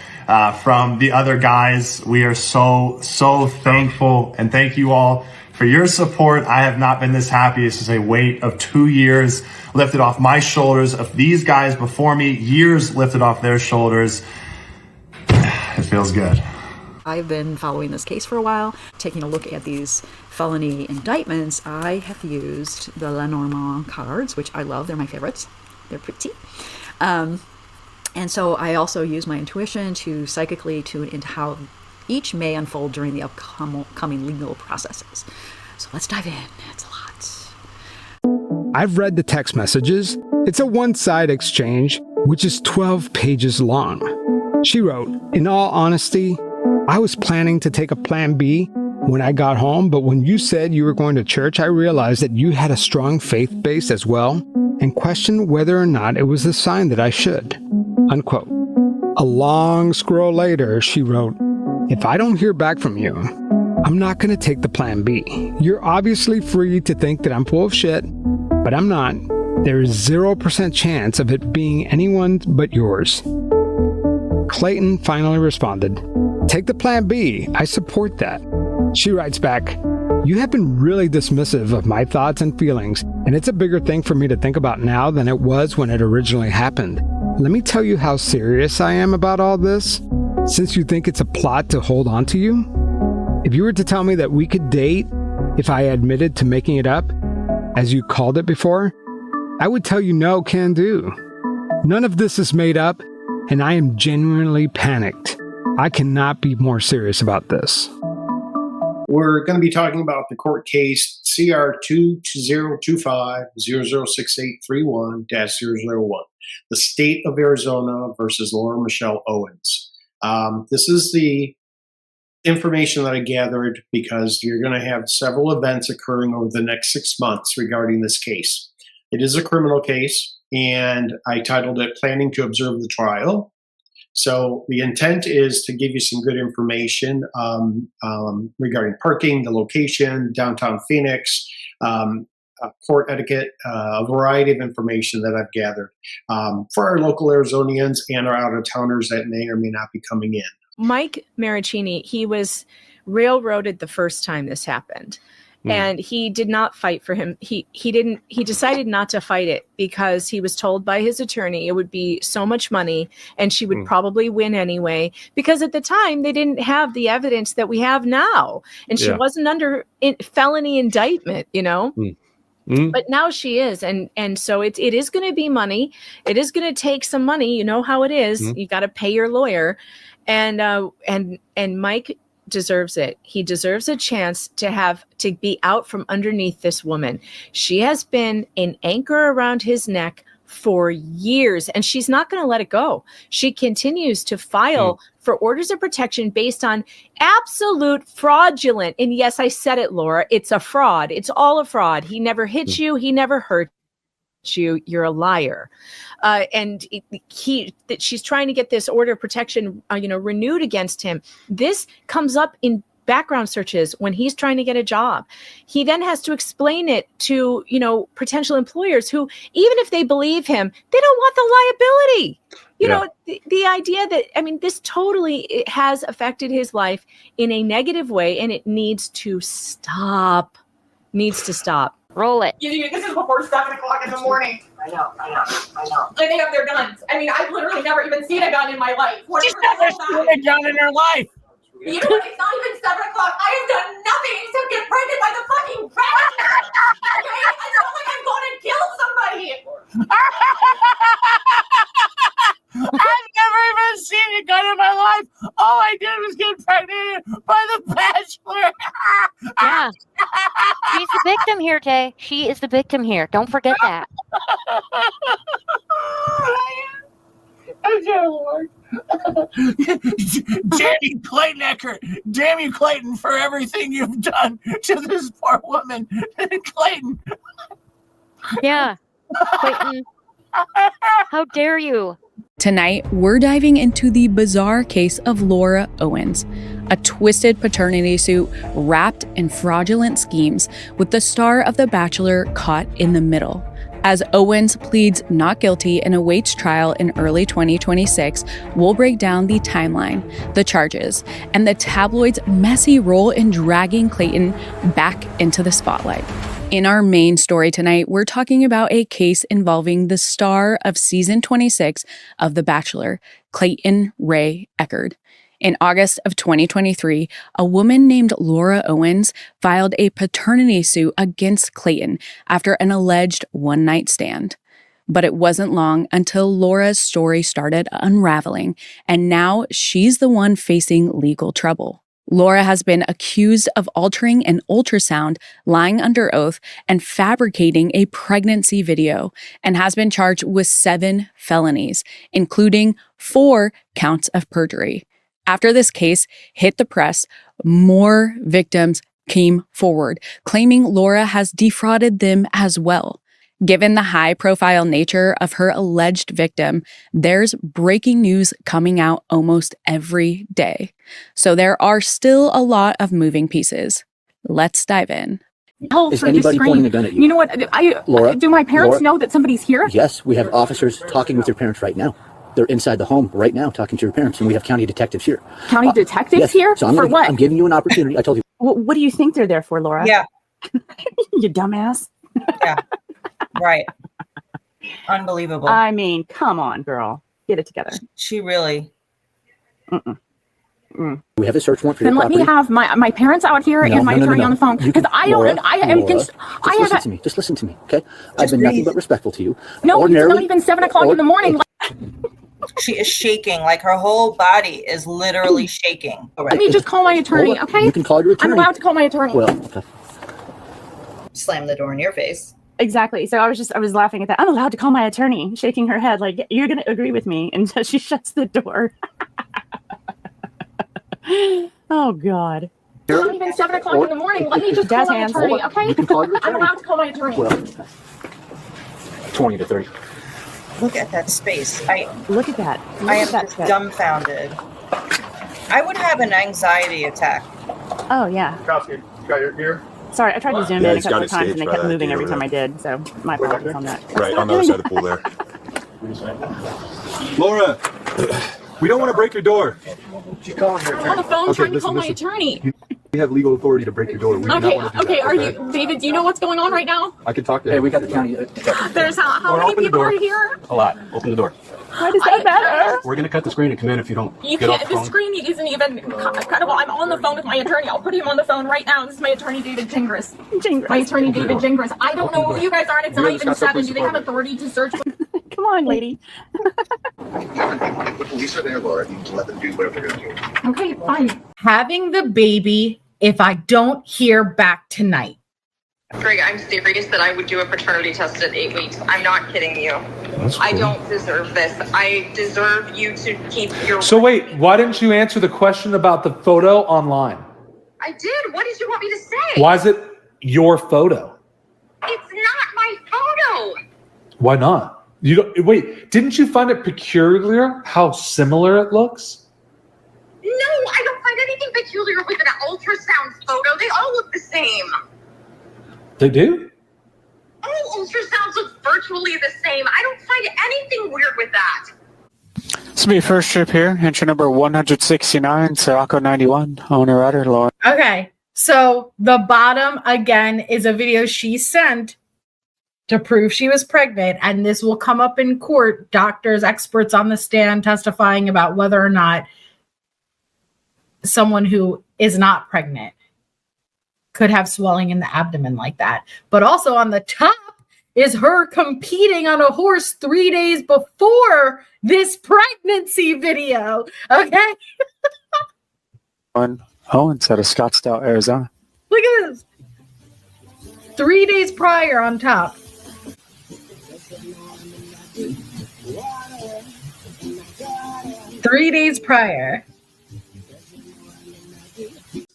from the other guys. We are so thankful, and thank you all for your support. I have not been this happy. This is a weight of 2 years lifted off my shoulders, of these guys before me, years lifted off their shoulders. It feels good. I've been following this case for a while, taking a look at these felony indictments. I have used the Lenormand cards, which I love. They're my favorites. They're pretty. And so I also use my intuition to psychically tune into how each may unfold during the upcoming legal processes. So let's dive in. It's a lot. I've read the text messages. It's a one-side exchange, which is 12 pages long. She wrote, "In all honesty, I was planning to take a plan B when I got home, but when you said you were going to church, I realized that you had a strong faith base as well and questioned whether or not it was a sign that I should." Unquote. A long scroll later, she wrote, "If I don't hear back from you, I'm not going to take the plan B. You're obviously free to think that I'm full of shit, but I'm not. There is 0% chance of it being anyone but yours." Clayton finally responded, "Take the plan B. I support that." She writes back, "You have been really dismissive of my thoughts and feelings, and it's a bigger thing for me to think about now than it was when it originally happened. Let me tell you how serious I am about all this, since you think it's a plot to hold on to you. If you were to tell me that we could date if I admitted to making it up, as you called it before, I would tell you no can do. None of this is made up, and I am genuinely panicked. I cannot be more serious about this." We're going to be talking about the court case CR 2025-006831-001, the state of Arizona versus Laura Michelle Owens. This is the information that I gathered because you're going to have several events occurring over the next 6 months regarding this case. It is a criminal case, and I titled it Planning to Observe the Trial. So the intent is to give you some good information regarding parking, the location, downtown Phoenix, court etiquette, a variety of information that I've gathered for our local Arizonians and our out-of-towners that may or may not be coming in. Mike Maricini, he was railroaded the first time this happened. And he did not fight for him. He decided not to fight it because he was told by his attorney it would be so much money and she would probably win anyway, because at the time they didn't have the evidence that we have now. And she wasn't under felony indictment, you know? But now she is. And so it is going to be money. It is going to take some money. You know how it is. You got to pay your lawyer. And Mike deserves it. He deserves a chance to be out from underneath this woman. She has been an anchor around his neck for years, and she's not going to let it go. She continues to file for orders of protection based on absolute fraudulent. And yes, I said it, Laura. It's a fraud. It's all a fraud. He never hit you. He never hurt you. You're a liar. And she's trying to get this order of protection, renewed against him. This comes up in background searches when he's trying to get a job. He then has to explain it to, potential employers who, even if they believe him, they don't want the liability. The idea that, this totally has affected his life in a negative way, and it needs to stop. Roll it. This is before 7 o'clock in the morning. I know. And they have their guns. I've literally never even seen a gun in my life. She's never seen a gun in her life. You know what? It's not even 7 o'clock. I have done nothing except get pregnant by the fucking rat. Okay? It's not like I'm going to kill somebody. I've never even seen a gun in my life. All I did was get pregnant by the Bachelor. Yeah. She's the victim here, Tay. She is the victim here. Don't forget that. Lord. Damn you, Clayton Echard. Damn you, Clayton, for everything you've done to this poor woman. Clayton. Yeah. Clayton. How dare you? Tonight, we're diving into the bizarre case of Laura Owens, a twisted paternity suit wrapped in fraudulent schemes with the star of The Bachelor caught in the middle. As Owens pleads not guilty and awaits trial in early 2026, we'll break down the timeline, the charges, and the tabloid's messy role in dragging Clayton back into the spotlight. In our main story tonight, we're talking about a case involving the star of season 26 of The Bachelor, Clayton Ray Echard. In August of 2023, a woman named Laura Owens filed a paternity suit against Clayton after an alleged one-night stand. But it wasn't long until Laura's story started unraveling, and now she's the one facing legal trouble. Laura has been accused of altering an ultrasound, lying under oath, and fabricating a pregnancy video, and has been charged with 7 felonies, including 4 counts of perjury. After this case hit the press, more victims came forward, claiming Laura has defrauded them as well. Given the high-profile nature of her alleged victim, there's breaking news coming out almost every day. So there are still a lot of moving pieces. Let's dive in. Is anybody pointing a gun at you? You know what? Laura, do my parents Laura? know that somebody's here? Yes, we have officers talking with your parents right now. They're inside the home right now talking to your parents, and we have county detectives here. County detectives yes. here? So For what? I'm giving you an opportunity. I told you. What do you think they're there for, Laura? Yeah. You dumbass. Yeah. Right. Unbelievable. I mean, come on, girl. Get it together. She really. We have a search warrant for your Then let property. me have my parents out here and my attorney on the phone. Because I don't. I am. Listen to me. Just listen to me, okay? I've been nothing but respectful to you. No, it's not even 7 o'clock in the morning. She is shaking. Like her whole body is literally shaking. Let me just call my attorney, okay? You can call your attorney. I'm allowed to call my attorney. Well, okay. Slam the door in your face. Exactly. So I was laughing at that. I'm allowed to call my attorney, shaking her head like, you're going to agree with me, until she shuts the door. Oh, God. It's not even 7 o'clock in the morning. Let me just call my attorney, okay? You can call your I'm attorney. allowed to call my attorney. Well, 20 to 30. Look at that space. Look at that. I am just dumbfounded. I would have an anxiety attack. Oh, yeah. You got your gear? Sorry, I tried to zoom Yeah, in a he's couple got of it times and staged they by kept that moving gear every over time I there. did. So my apologies on that. Right, on the other side of the pool there. Laura, we don't want to break your door. I'm on the phone trying to call my attorney. We have legal authority to break your door. We do not Okay, want to do okay. that, Are you, David? Do you know what's going on right now? I can talk to Hey, we got the county. There's how many people are here? A lot. Open the door. Why does that matter? We're going to cut the screen and come in if you don't You get off can't. the The phone. screen isn't even credible. I'm on the phone with my attorney. I'll put him on the phone right now. This is my attorney, David Gingras. My attorney, David Gingras. I don't know who you guys are, and it's not even 7. Do they have authority to search? Come on, lady. The police are there, Laura. You can let them do whatever they're going to do. Okay, fine. Having the baby if I don't hear back tonight. Greg, I'm serious that I would do a paternity test at 8 weeks. I'm not kidding you. That's I cool. don't deserve this. I deserve you to keep your. So wait, why didn't you answer the question about the photo online? I did. What did you want me to say? Why is it your photo? It's not my photo. Why not? You don't wait. Didn't you find it peculiar how similar it looks? No, I don't find anything peculiar with an ultrasound photo. They all look the same. They do? All ultrasounds look virtually the same. I don't find anything weird with that. This will be first trip here, entry number 169, Sirocco 91, owner Rudder Law. Okay, so the bottom again is a video she sent to prove she was pregnant, and this will come up in court. Doctors, experts on the stand testifying about whether or not someone who is not pregnant could have swelling in the abdomen like that. But also on the top is her competing on a horse 3 days before this pregnancy video. Okay. Owens out of Scottsdale, Arizona. Look at this. 3 days prior on top. Three days prior.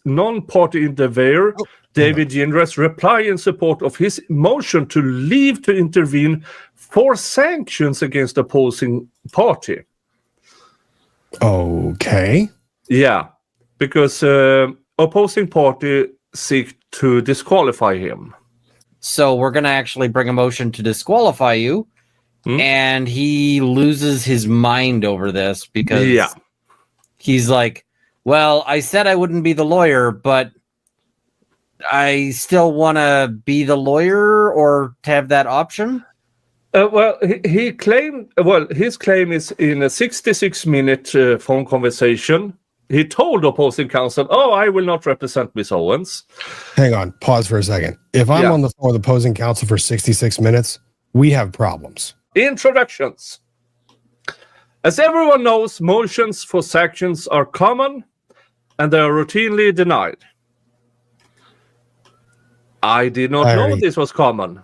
Non-party interviewer David Gingras reply in support of his motion to leave to intervene for sanctions against opposing party. Okay. Yeah, because opposing party seek to disqualify him. So we're going to actually bring a motion to disqualify you, and he loses his mind over this because he's like, well, I said I wouldn't be the lawyer, but I still want to be the lawyer or to have that option. Well, he claimed. Well, his claim is in a 66-minute phone conversation. He told opposing counsel, "Oh, I will not represent Miss Owens." Hang on, pause for a second. If I'm on the phone with opposing counsel for 66 minutes, we have problems. Introductions. As everyone knows, motions for sanctions are common and they are routinely denied. I did not know this was common.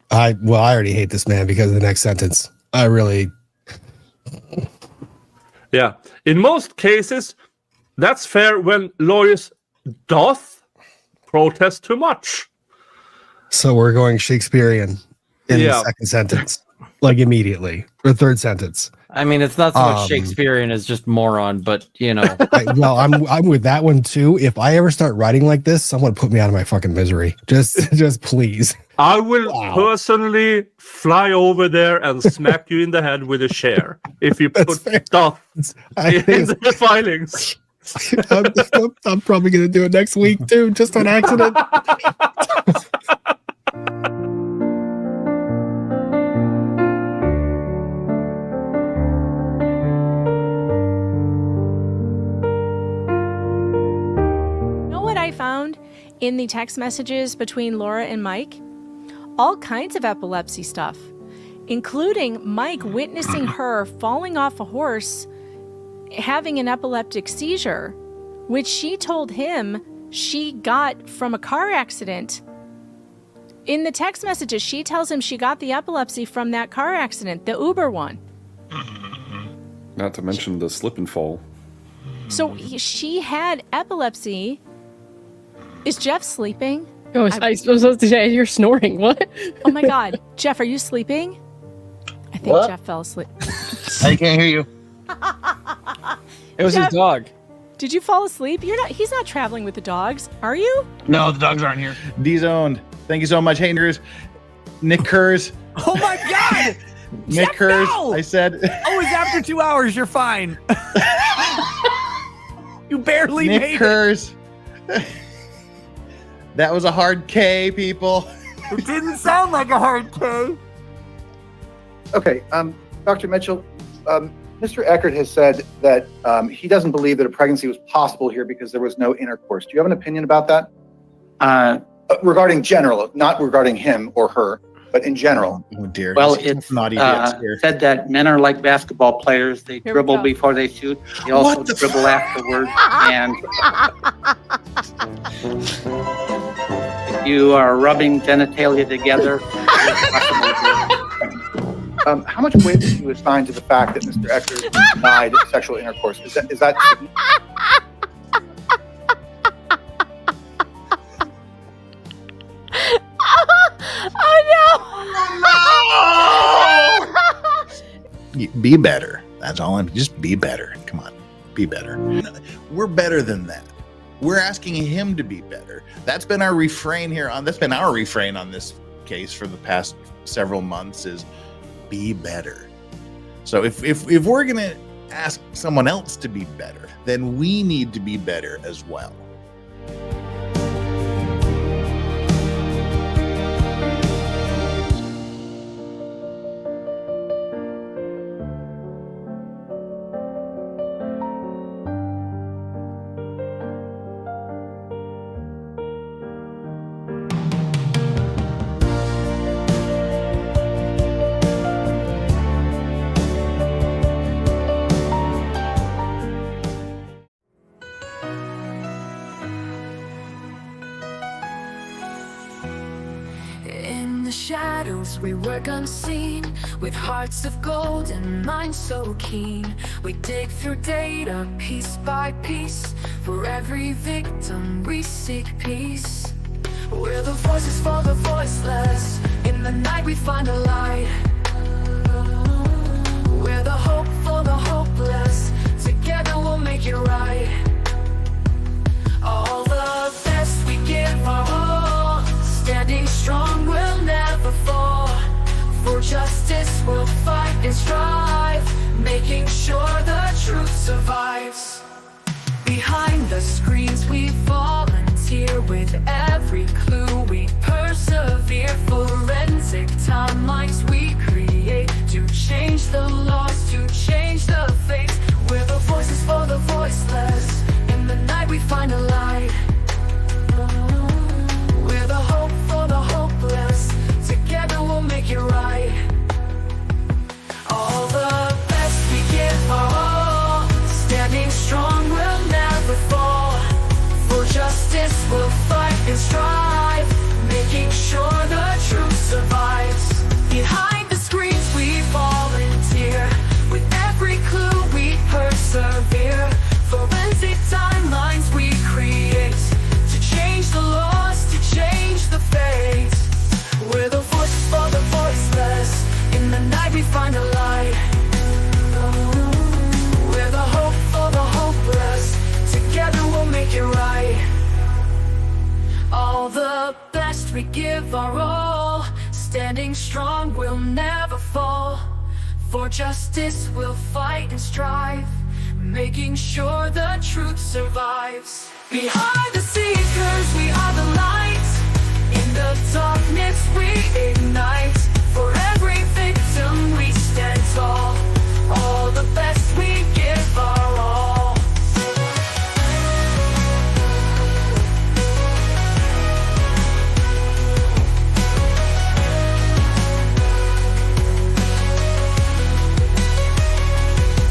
I already hate this man because of the next sentence. I really... Yeah. In most cases, that's fair when lawyers doth protest too much. So we're going Shakespearean in the second sentence. Like immediately. Or third sentence. I mean, it's not so much Shakespearean as just moron, but you know. I'm with that one too. If I ever start writing like this, someone put me out of my fucking misery. Just please. I will personally fly over there and smack you in the head with a chair if you put stuff in the filings. I'm probably gonna do it next week too, just on accident. Found in the text messages between Laura and Mike, all kinds of epilepsy stuff, including Mike witnessing her falling off a horse, having an epileptic seizure, which she told him she got from a car accident. In the text messages, she tells him she got the epilepsy from that car accident, the Uber one. Not to mention the slip and fall. So she had epilepsy. Is Jeff sleeping? Oh, I was supposed to say you're snoring. What? Oh my God. Jeff, are you sleeping? I think What? Jeff fell asleep. I can't hear you. It was Jeff, his dog. Did you fall asleep? He's not traveling with the dogs, are you? No, the dogs aren't here. D-zoned. Thank you so much, haters. Nik Kurz. Oh my God! Nik Kurz. no! I said. Oh, it's after 2 hours. You're fine. You barely made Nik Kurz. That was a hard K, people. It didn't sound like a hard K. Okay, Dr. Mitchell, Mr. Echard has said that he doesn't believe that a pregnancy was possible here because there was no intercourse. Do you have an opinion about that? Regarding general, not regarding him or her, but in general. Oh dear. Well, it's said that men are like basketball players. They dribble before they shoot. They also dribble afterwards. And if you are rubbing genitalia together, how much weight did you assign to the fact that Mr. Echard denied sexual intercourse? Is that Be better. That's all just be better. Come on. Be better. We're better than that. We're asking him to be better. That's been our refrain on this case for the past several months is be better. So if we're going to ask someone else to be better, then we need to be better as well. We work unseen, with hearts of gold and minds so keen. We dig through data piece by piece. For every victim we seek peace. We're the voices for the voiceless. In the night we find a light. We're the hope for the hopeless. Together we'll make it right. All the best we give our all. Standing strong, we'll never fall. For justice we'll fight and strive, making sure the truth survives. Behind the screens we volunteer, with every clue we persevere. Forensic timelines we create, to change the laws, to change the fate. We're the voices for the voiceless. In the night we find a light. We're the hope for the hopeless. Together we'll make it right. Behind the screens we volunteer. With every clue we persevere. Forensic timelines we create. To change the laws, to change the fate. We're the voices for the voiceless. In the night we find a light. We're the hope for the hopeless. Together we'll make it right. All the best we give our all. Standing strong, we'll never fall. For justice, we'll fight and strive, making sure the truth survives. Behind the seekers, we are the light. In the darkness, we ignite. For every victim, we stand tall. All the best we give our all.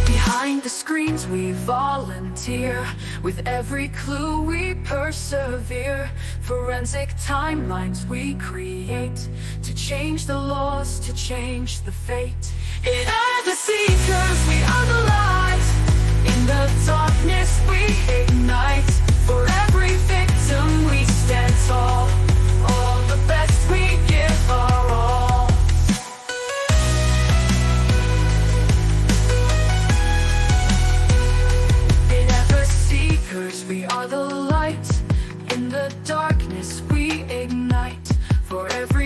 Behind the screens we volunteer. With every clue we persevere. Forensic timelines we create. To change the laws, to change the fate. In the seekers we are the light. In the darkness we ignite. For every victim we stand tall. All the best we give our all. We are the light. In the darkness we ignite. For every